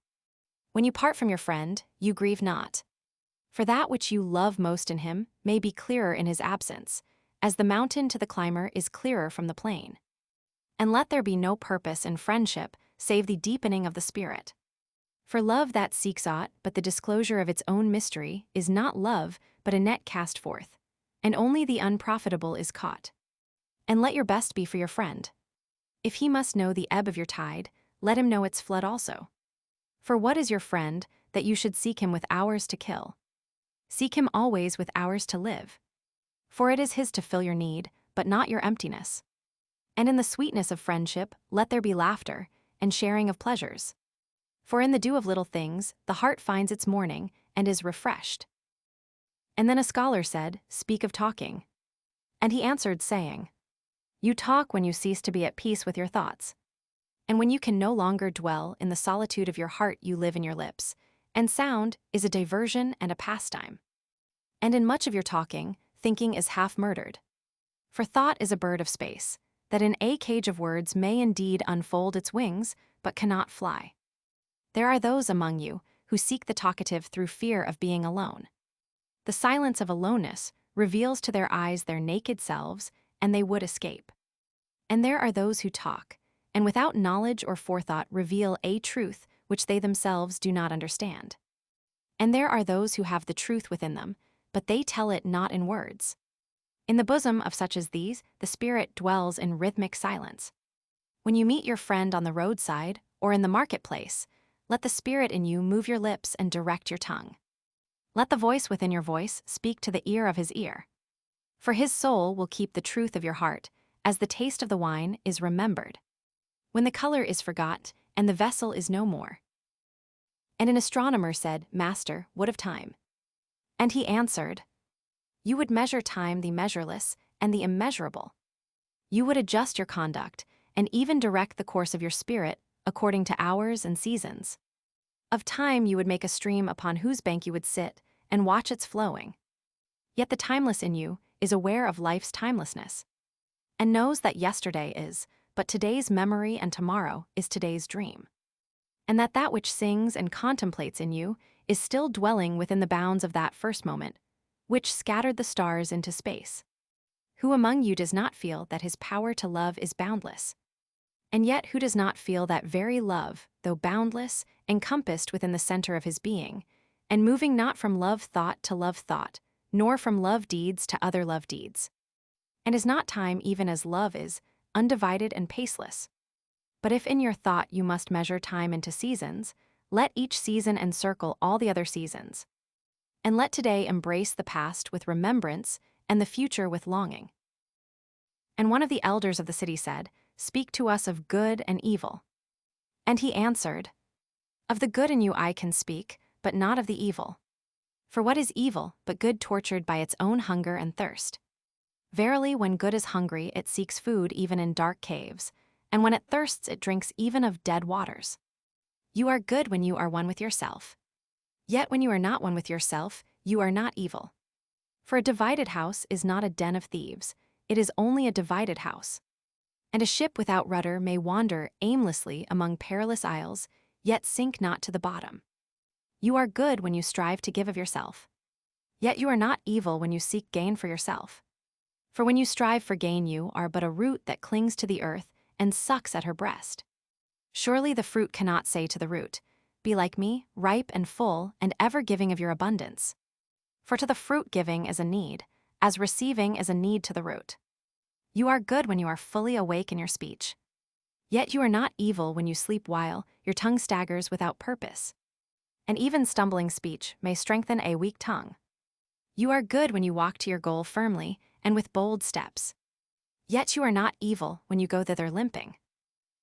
When you part from your friend, you grieve not. For that which you love most in him may be clearer in his absence, as the mountain to the climber is clearer from the plain. And let there be no purpose in friendship save the deepening of the spirit. For love that seeks aught but the disclosure of its own mystery is not love, but a net cast forth, and only the unprofitable is caught. And let your best be for your friend. If he must know the ebb of your tide, let him know its flood also. For what is your friend, that you should seek him with hours to kill? Seek him always with hours to live. For it is his to fill your need, but not your emptiness. And in the sweetness of friendship, let there be laughter, and sharing of pleasures. For in the dew of little things, the heart finds its morning, and is refreshed. And then a scholar said, Speak of talking. And he answered, saying, You talk when you cease to be at peace with your thoughts. And when you can no longer dwell in the solitude of your heart, you live in your lips, and sound is a diversion and a pastime. And in much of your talking, thinking is half murdered. For thought is a bird of space, that in a cage of words may indeed unfold its wings, but cannot fly. There are those among you who seek the talkative through fear of being alone. The silence of aloneness reveals to their eyes their naked selves, and they would escape. And there are those who talk, and without knowledge or forethought reveal a truth which they themselves do not understand. And there are those who have the truth within them, but they tell it not in words. In the bosom of such as these, the spirit dwells in rhythmic silence. When you meet your friend on the roadside or in the marketplace, let the spirit in you move your lips and direct your tongue. Let the voice within your voice speak to the ear of his ear. For his soul will keep the truth of your heart, as the taste of the wine is remembered, when the color is forgot, and the vessel is no more. And an astronomer said, Master, what of time? And he answered, You would measure time the measureless and the immeasurable. You would adjust your conduct, and even direct the course of your spirit according to hours and seasons. Of time you would make a stream upon whose bank you would sit and watch its flowing. Yet the timeless in you is aware of life's timelessness, and knows that yesterday is but today's memory and tomorrow is today's dream. And that which sings and contemplates in you is still dwelling within the bounds of that first moment, which scattered the stars into space. Who among you does not feel that his power to love is boundless? And yet who does not feel that very love, though boundless, encompassed within the center of his being, and moving not from love thought to love thought, nor from love deeds to other love deeds? And is not time even as love is, undivided and paceless? But if in your thought you must measure time into seasons, let each season encircle all the other seasons. And let today embrace the past with remembrance and the future with longing. And one of the elders of the city said, Speak to us of good and evil. And he answered, Of the good in you I can speak, but not of the evil. For what is evil but good tortured by its own hunger and thirst? Verily, when good is hungry, it seeks food even in dark caves, and when it thirsts, it drinks even of dead waters. You are good when you are one with yourself. Yet when you are not one with yourself, you are not evil. For a divided house is not a den of thieves, it is only a divided house. And a ship without rudder may wander aimlessly among perilous isles, yet sink not to the bottom. You are good when you strive to give of yourself. Yet you are not evil when you seek gain for yourself. For when you strive for gain, you are but a root that clings to the earth and sucks at her breast. Surely the fruit cannot say to the root, Be like me, ripe and full, and ever giving of your abundance. For to the fruit giving is a need, as receiving is a need to the root. You are good when you are fully awake in your speech. Yet you are not evil when you sleep while your tongue staggers without purpose. And even stumbling speech may strengthen a weak tongue. You are good when you walk to your goal firmly and with bold steps. Yet you are not evil when you go thither limping.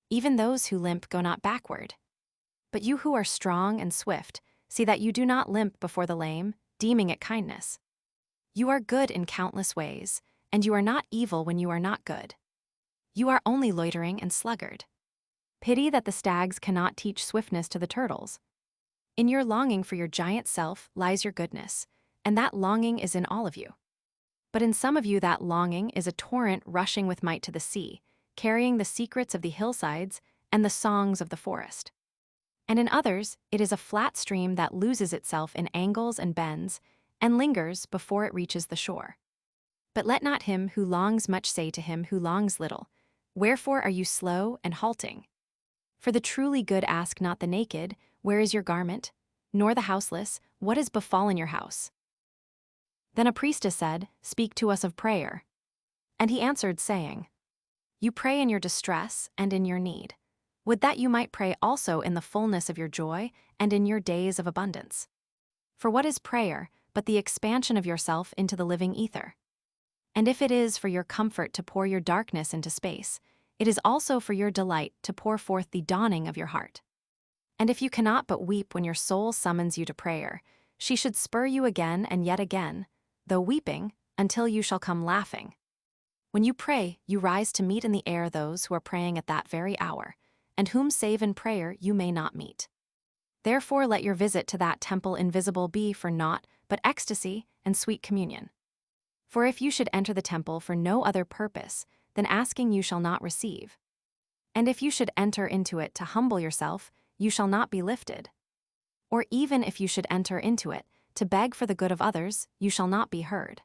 Even those who limp go not backward. But you who are strong and swift, see that you do not limp before the lame, deeming it kindness. You are good in countless ways, and you are not evil when you are not good. You are only loitering and sluggard. Pity that the stags cannot teach swiftness to the turtles. In your longing for your giant self lies your goodness, and that longing is in all of you. But in some of you that longing is a torrent rushing with might to the sea, carrying the secrets of the hillsides and the songs of the forest. And in others, it is a flat stream that loses itself in angles and bends, and lingers before it reaches the shore. But let not him who longs much say to him who longs little, Wherefore are you slow and halting? For the truly good ask not the naked, Where is your garment? Nor the houseless, What is befallen your house? Then a priestess said, Speak to us of prayer. And he answered, saying, You pray in your distress and in your need. Would that you might pray also in the fullness of your joy and in your days of abundance. For what is prayer but the expansion of yourself into the living ether? And if it is for your comfort to pour your darkness into space, it is also for your delight to pour forth the dawning of your heart. And if you cannot but weep when your soul summons you to prayer, she should spur you again and yet again, though weeping, until you shall come laughing. When you pray, you rise to meet in the air those who are praying at that very hour, and whom save in prayer you may not meet. Therefore let your visit to that temple invisible be for naught but ecstasy and sweet communion. For if you should enter the temple for no other purpose than asking, you shall not receive. And if you should enter into it to humble yourself, you shall not be lifted. Or even if you should enter into it to beg for the good of others, you shall not be heard.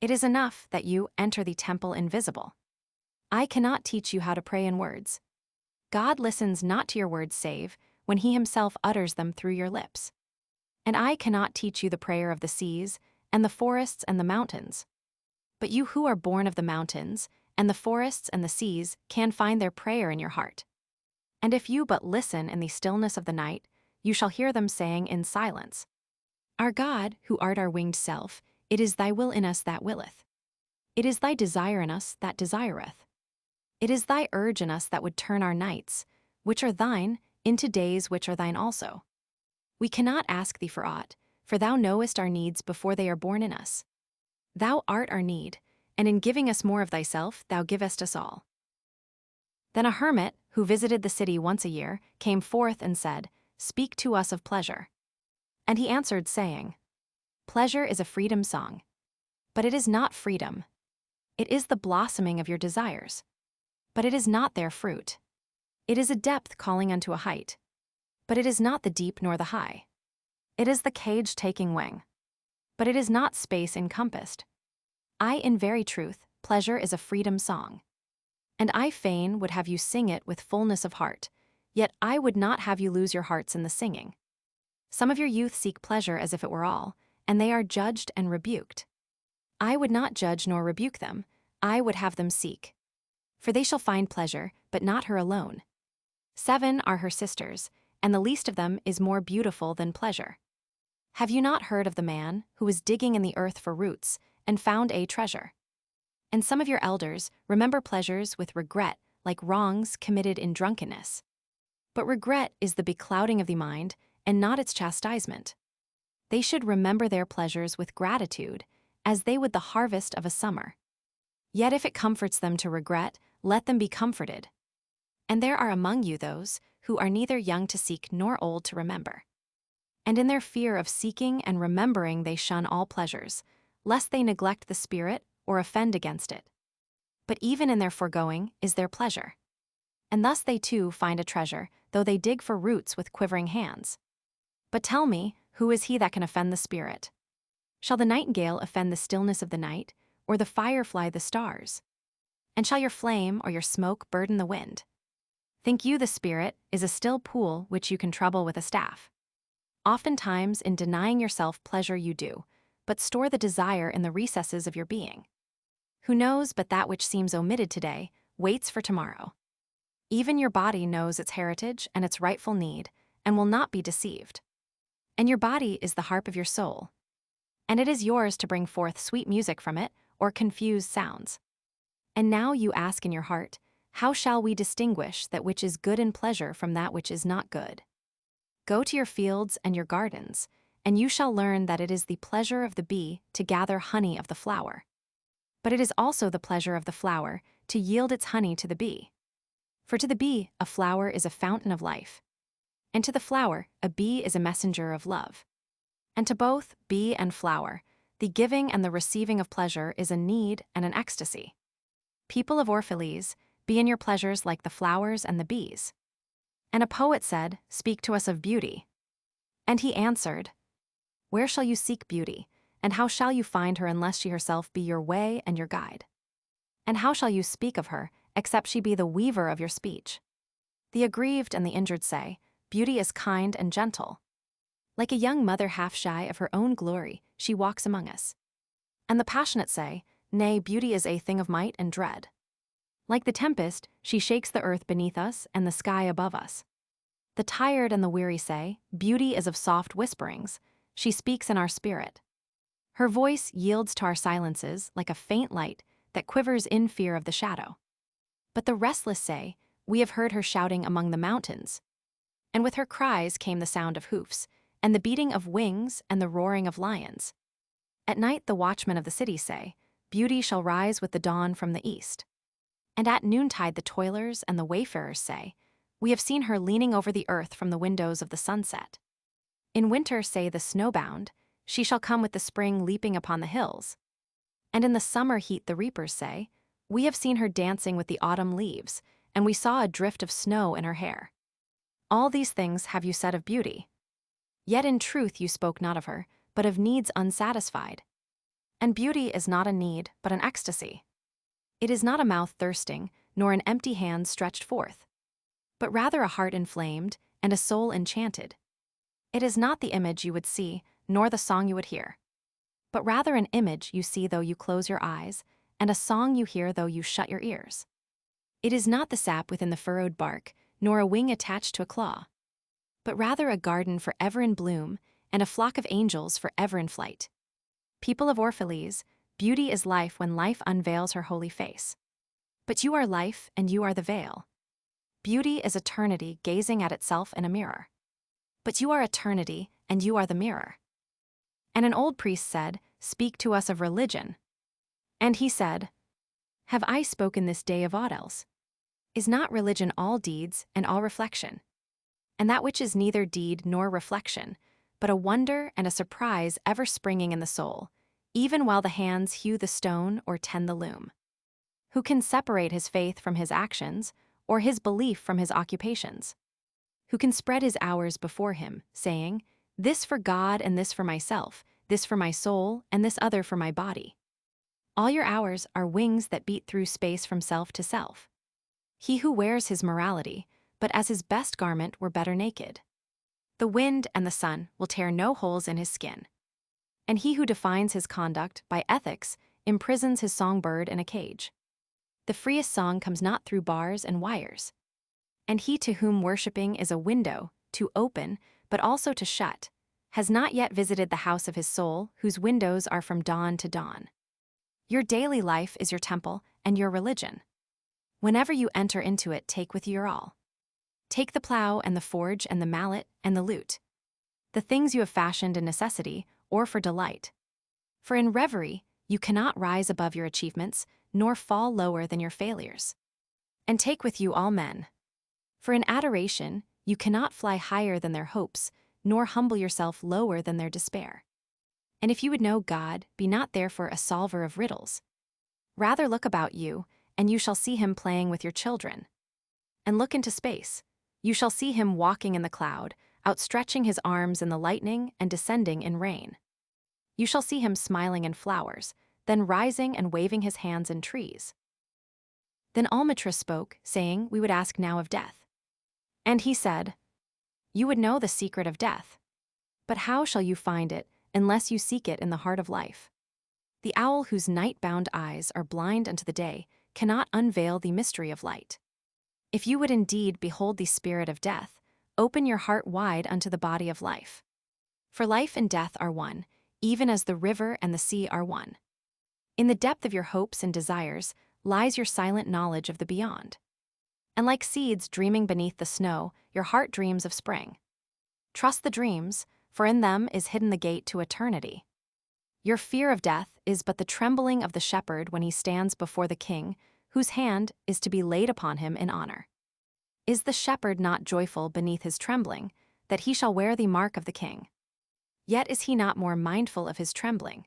It is enough that you enter the temple invisible. I cannot teach you how to pray in words. God listens not to your words save when he himself utters them through your lips. And I cannot teach you the prayer of the seas and the forests and the mountains. But you who are born of the mountains and the forests and the seas can find their prayer in your heart. And if you but listen in the stillness of the night, you shall hear them saying in silence, Our God, who art our winged self, it is thy will in us that willeth. It is thy desire in us that desireth. It is thy urge in us that would turn our nights, which are thine, into days which are thine also. We cannot ask thee for aught, for thou knowest our needs before they are born in us. Thou art our need, and in giving us more of thyself thou givest us all. Then a hermit, who visited the city once a year, came forth and said, Speak to us of pleasure. And he answered, saying, Pleasure is a freedom song. But it is not freedom. It is the blossoming of your desires. But it is not their fruit. It is a depth calling unto a height. But it is not the deep nor the high. It is the cage taking wing. But it is not space encompassed. In very truth, pleasure is a freedom song. And I fain would have you sing it with fullness of heart, yet I would not have you lose your hearts in the singing. Some of your youth seek pleasure as if it were all, and they are judged and rebuked. I would not judge nor rebuke them, I would have them seek. For they shall find pleasure, but not her alone. 7 are her sisters, and the least of them is more beautiful than pleasure. Have you not heard of the man who was digging in the earth for roots, and found a treasure? And some of your elders remember pleasures with regret, like wrongs committed in drunkenness. But regret is the beclouding of the mind, and not its chastisement. They should remember their pleasures with gratitude, as they would the harvest of a summer. Yet if it comforts them to regret, let them be comforted. And there are among you those who are neither young to seek nor old to remember. And in their fear of seeking and remembering they shun all pleasures, lest they neglect the Spirit or offend against it. But even in their foregoing is their pleasure. And thus they too find a treasure, though they dig for roots with quivering hands. But tell me, who is he that can offend the Spirit? Shall the nightingale offend the stillness of the night, or the firefly the stars? And shall your flame or your smoke burden the wind? Think you the Spirit is a still pool which you can trouble with a staff? Oftentimes in denying yourself pleasure you do, but store the desire in the recesses of your being. Who knows but that which seems omitted today waits for tomorrow? Even your body knows its heritage and its rightful need, and will not be deceived. And your body is the harp of your soul. And it is yours to bring forth sweet music from it, or confused sounds. And now you ask in your heart, how shall we distinguish that which is good in pleasure from that which is not good? Go to your fields and your gardens, and you shall learn that it is the pleasure of the bee to gather honey of the flower. But it is also the pleasure of the flower to yield its honey to the bee. For to the bee a flower is a fountain of life, and to the flower a bee is a messenger of love. And to both bee and flower, the giving and the receiving of pleasure is a need and an ecstasy. People of Orphalese, be in your pleasures like the flowers and the bees. And a poet said, Speak to us of beauty. And he answered, Where shall you seek beauty, and how shall you find her unless she herself be your way and your guide? And how shall you speak of her, except she be the weaver of your speech? The aggrieved and the injured say, Beauty is kind and gentle. Like a young mother half shy of her own glory, she walks among us. And the passionate say, Nay, beauty is a thing of might and dread. Like the tempest, she shakes the earth beneath us and the sky above us. The tired and the weary say, Beauty is of soft whisperings. She speaks in our spirit. Her voice yields to our silences like a faint light that quivers in fear of the shadow. But the restless say, We have heard her shouting among the mountains. And with her cries came the sound of hoofs, and the beating of wings and the roaring of lions. At night the watchmen of the city say, Beauty shall rise with the dawn from the east. And at noontide the toilers and the wayfarers say, We have seen her leaning over the earth from the windows of the sunset. In winter say the snowbound, She shall come with the spring leaping upon the hills. And in the summer heat the reapers say, We have seen her dancing with the autumn leaves, and we saw a drift of snow in her hair. All these things have you said of beauty. Yet in truth you spoke not of her, but of needs unsatisfied. And beauty is not a need, but an ecstasy. It is not a mouth thirsting, nor an empty hand stretched forth, but rather a heart inflamed and a soul enchanted. It is not the image you would see, nor the song you would hear, but rather an image you see though you close your eyes, and a song you hear though you shut your ears. It is not the sap within the furrowed bark, nor a wing attached to a claw, but rather a garden forever in bloom, and a flock of angels forever in flight. People of Orphalese, beauty is life when life unveils her holy face. But you are life, and you are the veil. Beauty is eternity gazing at itself in a mirror. But you are eternity, and you are the mirror. And an old priest said, "Speak to us of religion." And he said, "Have I spoken this day of aught else? Is not religion all deeds and all reflection? And that which is neither deed nor reflection, but a wonder and a surprise ever springing in the soul, even while the hands hew the stone or tend the loom? Who can separate his faith from his actions, or his belief from his occupations? Who can spread his hours before him, saying, 'This for God and this for myself, this for my soul and this other for my body'? All your hours are wings that beat through space from self to self. He who wears his morality, but as his best garment were better naked. The wind and the sun will tear no holes in his skin. And he who defines his conduct by ethics imprisons his songbird in a cage. The freest song comes not through bars and wires. And he to whom worshipping is a window, to open, but also to shut, has not yet visited the house of his soul, whose windows are from dawn to dawn. Your daily life is your temple and your religion. Whenever you enter into it, take with you your all. Take the plow and the forge and the mallet and the lute, the things you have fashioned in necessity or for delight. For in reverie you cannot rise above your achievements, nor fall lower than your failures. And take with you all men. For in adoration you cannot fly higher than their hopes, nor humble yourself lower than their despair. And if you would know God, be not therefore a solver of riddles. Rather look about you, and you shall see him playing with your children. And look into space. You shall see him walking in the cloud, outstretching his arms in the lightning and descending in rain. You shall see him smiling in flowers, then rising and waving his hands in trees. Then Almustafa spoke, saying, "We would ask now of death." And he said, "You would know the secret of death. But how shall you find it unless you seek it in the heart of life? The owl whose night-bound eyes are blind unto the day cannot unveil the mystery of light. If you would indeed behold the spirit of death, open your heart wide unto the body of life. For life and death are one, even as the river and the sea are one. In the depth of your hopes and desires lies your silent knowledge of the beyond. And like seeds dreaming beneath the snow, your heart dreams of spring. Trust the dreams, for in them is hidden the gate to eternity. Your fear of death is but the trembling of the shepherd when he stands before the king, whose hand is to be laid upon him in honor. Is the shepherd not joyful beneath his trembling, that he shall wear the mark of the king? Yet is he not more mindful of his trembling?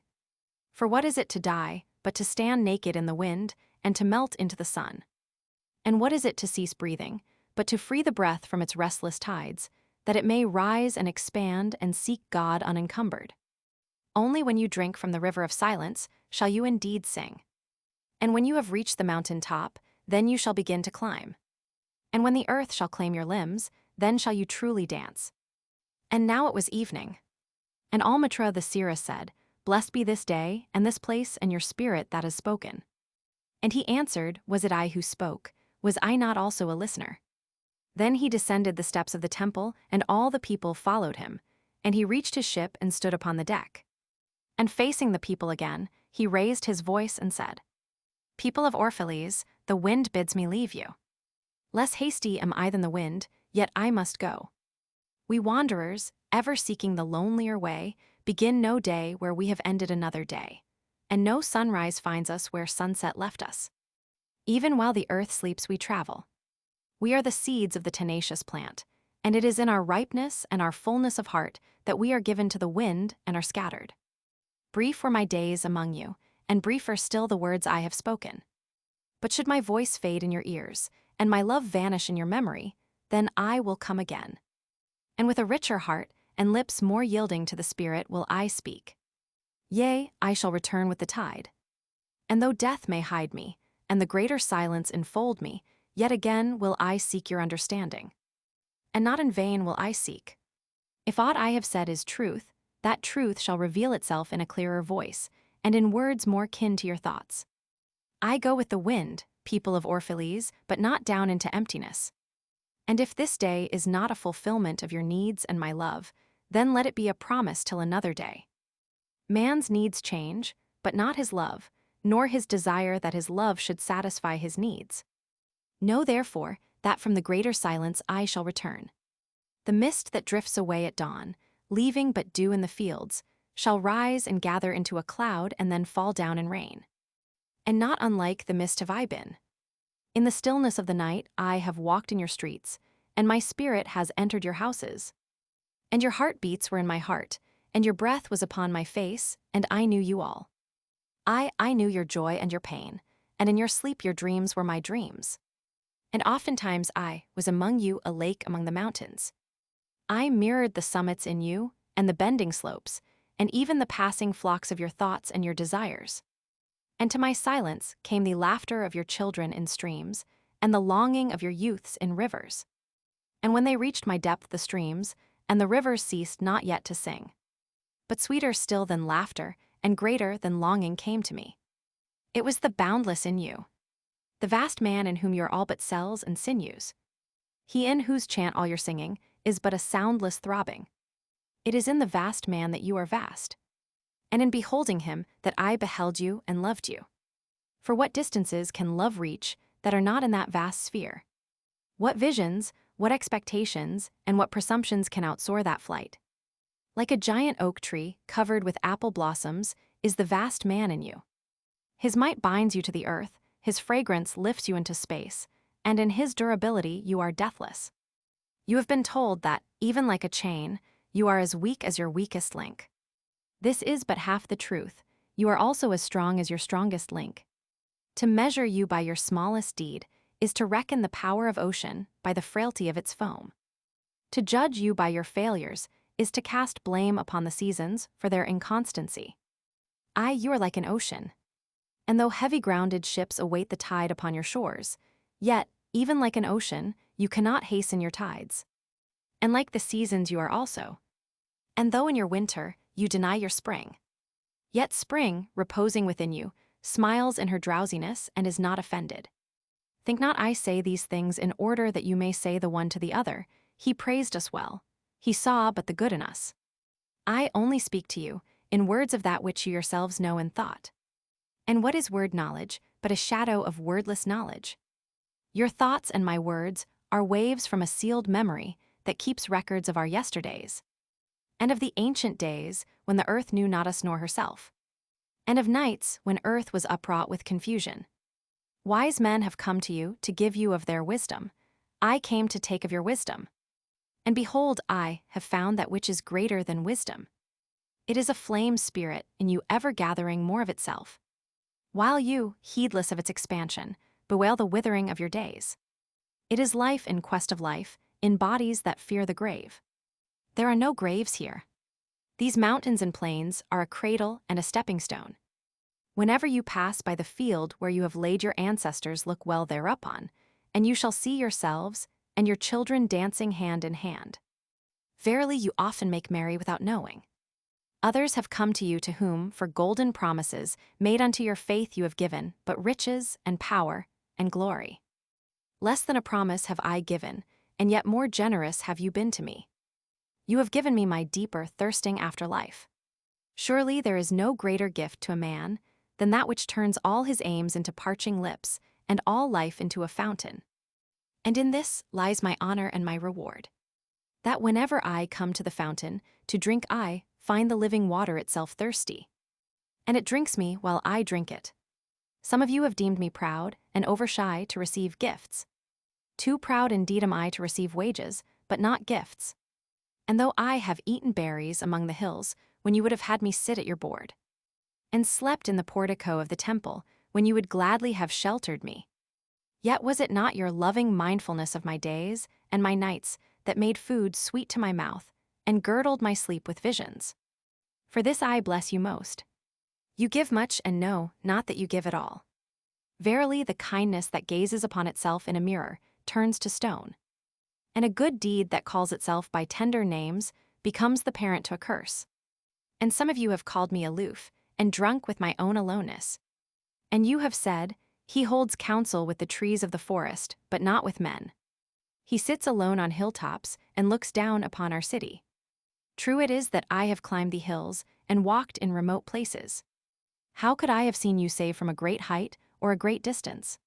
For what is it to die, but to stand naked in the wind, and to melt into the sun? And what is it to cease breathing, but to free the breath from its restless tides, that it may rise and expand and seek God unencumbered? Only when you drink from the river of silence shall you indeed sing. And when you have reached the mountain top, then you shall begin to climb. And when the earth shall claim your limbs, then shall you truly dance. And now it was evening. And Almustafa the seeress said, "Blessed be this day, and this place, and your spirit that has spoken." And he answered, "Was it I who spoke? Was I not also a listener?" Then he descended the steps of the temple, and all the people followed him, and he reached his ship and stood upon the deck. And facing the people again, he raised his voice and said, "People of Orphalese, the wind bids me leave you. Less hasty am I than the wind, yet I must go. We wanderers, ever seeking the lonelier way, begin no day where we have ended another day, and no sunrise finds us where sunset left us. Even while the earth sleeps we travel. We are the seeds of the tenacious plant, and it is in our ripeness and our fullness of heart that we are given to the wind and are scattered. Brief were my days among you, and briefer still the words I have spoken. But should my voice fade in your ears, and my love vanish in your memory, then I will come again. And with a richer heart, and lips more yielding to the Spirit will I speak. Yea, I shall return with the tide. And though death may hide me, and the greater silence enfold me, yet again will I seek your understanding. And not in vain will I seek. If aught I have said is truth, that truth shall reveal itself in a clearer voice, and in words more kin to your thoughts. I go with the wind, people of Orphalese, but not down into emptiness. And if this day is not a fulfillment of your needs and my love, then let it be a promise till another day. Man's needs change, but not his love, nor his desire that his love should satisfy his needs. Know therefore that from the greater silence I shall return. The mist that drifts away at dawn, leaving but dew in the fields, shall rise and gather into a cloud and then fall down in rain. And not unlike the mist have I been. In the stillness of the night I have walked in your streets, and my spirit has entered your houses. And your heartbeats were in my heart, and your breath was upon my face, and I knew you all. I knew your joy and your pain, and in your sleep your dreams were my dreams. And oftentimes I was among you a lake among the mountains. I mirrored the summits in you, and the bending slopes, and even the passing flocks of your thoughts and your desires. And to my silence came the laughter of your children in streams, and the longing of your youths in rivers. And when they reached my depth the streams, and the rivers ceased not yet to sing. But sweeter still than laughter, and greater than longing came to me. It was the boundless in you, the vast man in whom you're all but cells and sinews. He in whose chant all your singing is but a soundless throbbing. It is in the vast man that you are vast. And in beholding him that I beheld you and loved you. For what distances can love reach that are not in that vast sphere? What visions, what expectations, and what presumptions can outsoar that flight? Like a giant oak tree covered with apple blossoms is the vast man in you. His might binds you to the earth, his fragrance lifts you into space, and in his durability you are deathless. You have been told that, even like a chain, you are as weak as your weakest link. This is but half the truth. You are also as strong as your strongest link. To measure you by your smallest deed is to reckon the power of ocean by the frailty of its foam. To judge you by your failures is to cast blame upon the seasons for their inconstancy. You are like an ocean. And though heavy-grounded ships await the tide upon your shores, yet, even like an ocean, you cannot hasten your tides. And like the seasons you are also. And though in your winter you deny your spring, yet spring, reposing within you, smiles in her drowsiness and is not offended. Think not I say these things in order that you may say the one to the other, he praised us well, he saw but the good in us. I only speak to you in words of that which you yourselves know and thought. And what is word knowledge but a shadow of wordless knowledge? Your thoughts and my words are waves from a sealed memory that keeps records of our yesterdays, and of the ancient days when the earth knew not us nor herself, and of nights when earth was upwrought with confusion. Wise men have come to you to give you of their wisdom. I came to take of your wisdom. And behold, I have found that which is greater than wisdom. It is a flame spirit in you ever gathering more of itself, while you, heedless of its expansion, bewail the withering of your days. It is life in quest of life, in bodies that fear the grave. There are no graves here. These mountains and plains are a cradle and a stepping stone. Whenever you pass by the field where you have laid your ancestors, look well thereupon, and you shall see yourselves and your children dancing hand in hand. Verily you often make merry without knowing. Others have come to you to whom, for golden promises, made unto your faith you have given, but riches, and power, and glory. Less than a promise have I given, and yet more generous have you been to me. You have given me my deeper thirsting after life. Surely there is no greater gift to a man than that which turns all his aims into parching lips, and all life into a fountain. And in this lies my honor and my reward. That whenever I come to the fountain, to drink I find the living water itself thirsty. And it drinks me while I drink it. Some of you have deemed me proud and overshy to receive gifts. Too proud indeed am I to receive wages, but not gifts. And though I have eaten berries among the hills, when you would have had me sit at your board, and slept in the portico of the temple, when you would gladly have sheltered me, yet was it not your loving mindfulness of my days and my nights that made food sweet to my mouth, and girdled my sleep with visions? For this I bless you most. You give much and know not that you give at all. Verily the kindness that gazes upon itself in a mirror turns to stone. And a good deed that calls itself by tender names becomes the parent to a curse. And some of you have called me aloof, and drunk with my own aloneness. And you have said, he holds counsel with the trees of the forest, but not with men. He sits alone on hilltops and looks down upon our city. True it is that I have climbed the hills and walked in remote places. How could I have seen you save from a great height or a great distance?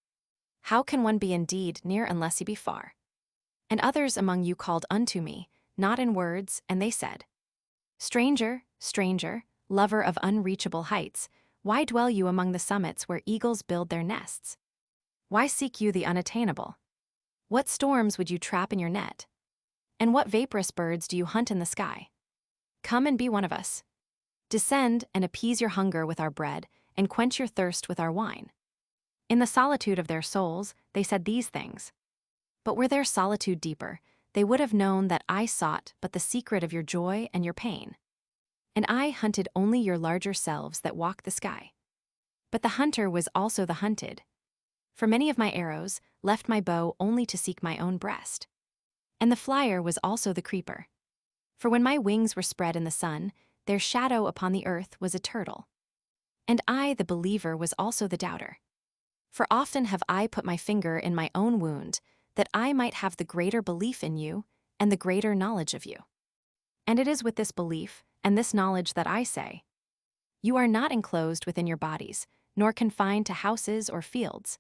How can one be indeed near unless he be far? And others among you called unto me, not in words, and they said, Stranger, stranger, lover of unreachable heights, why dwell you among the summits where eagles build their nests? Why seek you the unattainable? What storms would you trap in your net? And what vaporous birds do you hunt in the sky? Come and be one of us. Descend and appease your hunger with our bread, and quench your thirst with our wine. In the solitude of their souls, they said these things. But were their solitude deeper, they would have known that I sought but the secret of your joy and your pain. And I hunted only your larger selves that walk the sky. But the hunter was also the hunted. For many of my arrows left my bow only to seek my own breast. And the flyer was also the creeper. For when my wings were spread in the sun, their shadow upon the earth was a turtle. And I, the believer, was also the doubter. For often have I put my finger in my own wound, that I might have the greater belief in you and the greater knowledge of you. And it is with this belief and this knowledge that I say, you are not enclosed within your bodies, nor confined to houses or fields.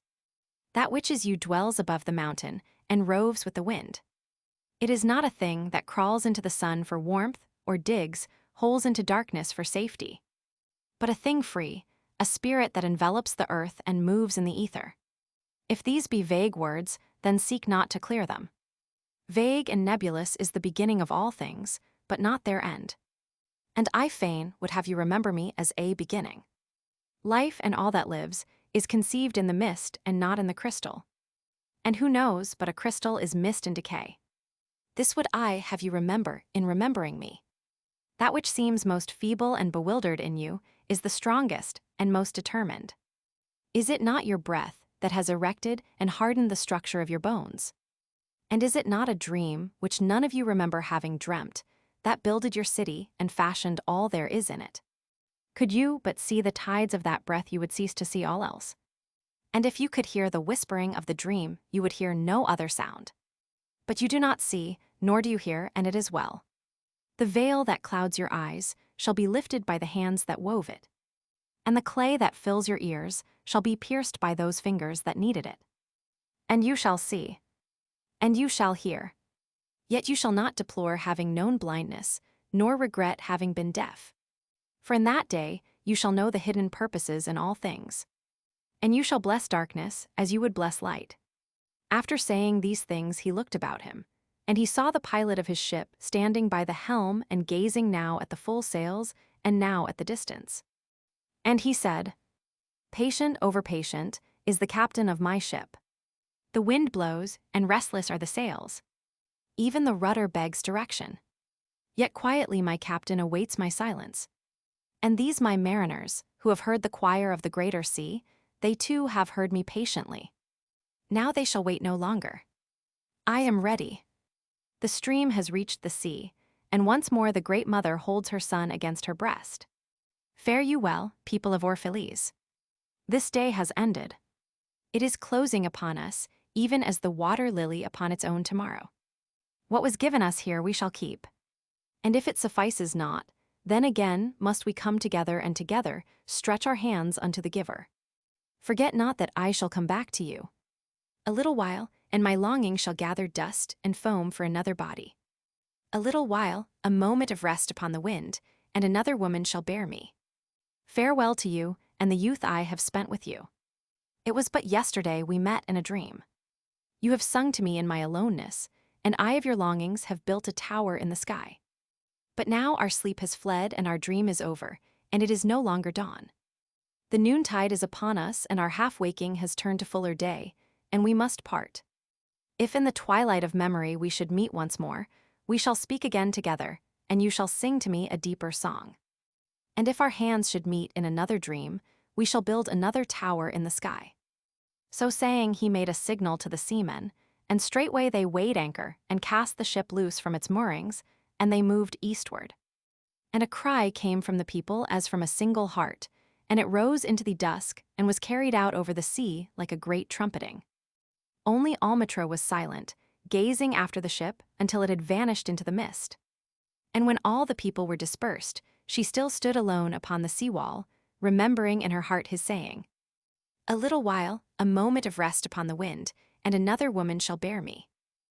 That which is you dwells above the mountain and roves with the wind. It is not a thing that crawls into the sun for warmth or digs holes into darkness for safety, but a thing free, a spirit that envelops the earth and moves in the ether. If these be vague words, then seek not to clear them. Vague and nebulous is the beginning of all things, but not their end. And I fain would have you remember me as a beginning. Life and all that lives is conceived in the mist and not in the crystal. And who knows but a crystal is mist and decay? This would I have you remember in remembering me. That which seems most feeble and bewildered in you is the strongest and most determined. Is it not your breath that has erected and hardened the structure of your bones? And is it not a dream which none of you remember having dreamt, that builded your city and fashioned all there is in it? Could you but see the tides of that breath, you would cease to see all else. And if you could hear the whispering of the dream, you would hear no other sound. But you do not see, nor do you hear, and it is well. The veil that clouds your eyes shall be lifted by the hands that wove it. And the clay that fills your ears shall be pierced by those fingers that kneaded it. And you shall see. And you shall hear. Yet you shall not deplore having known blindness, nor regret having been deaf. For in that day you shall know the hidden purposes in all things. And you shall bless darkness as you would bless light. After saying these things, he looked about him, and he saw the pilot of his ship standing by the helm and gazing now at the full sails and now at the distance. And he said, Patient over patient is the captain of my ship. The wind blows, and restless are the sails. Even the rudder begs direction. Yet quietly my captain awaits my silence. And these my mariners, who have heard the choir of the greater sea, they too have heard me patiently. Now they shall wait no longer. I am ready. The stream has reached the sea, and once more the great mother holds her son against her breast. Fare you well, people of Orphalese. This day has ended. It is closing upon us, even as the water lily upon its own tomorrow. What was given us here we shall keep. And if it suffices not, then again must we come together and together stretch our hands unto the giver. Forget not that I shall come back to you. A little while, and my longing shall gather dust and foam for another body. A little while, a moment of rest upon the wind, and another woman shall bear me. Farewell to you, and the youth I have spent with you. It was but yesterday we met in a dream. You have sung to me in my aloneness, and I of your longings have built a tower in the sky. But now our sleep has fled and our dream is over, and it is no longer dawn. The noontide is upon us, and our half-waking has turned to fuller day, and we must part. If in the twilight of memory we should meet once more, we shall speak again together, and you shall sing to me a deeper song. And if our hands should meet in another dream, we shall build another tower in the sky. So saying, he made a signal to the seamen, and straightway they weighed anchor and cast the ship loose from its moorings, and they moved eastward. And a cry came from the people as from a single heart, and it rose into the dusk and was carried out over the sea like a great trumpeting. Only Almustafa was silent, gazing after the ship until it had vanished into the mist. And when all the people were dispersed, she still stood alone upon the seawall, remembering in her heart his saying, "A little while, a moment of rest upon the wind, and another woman shall bear me."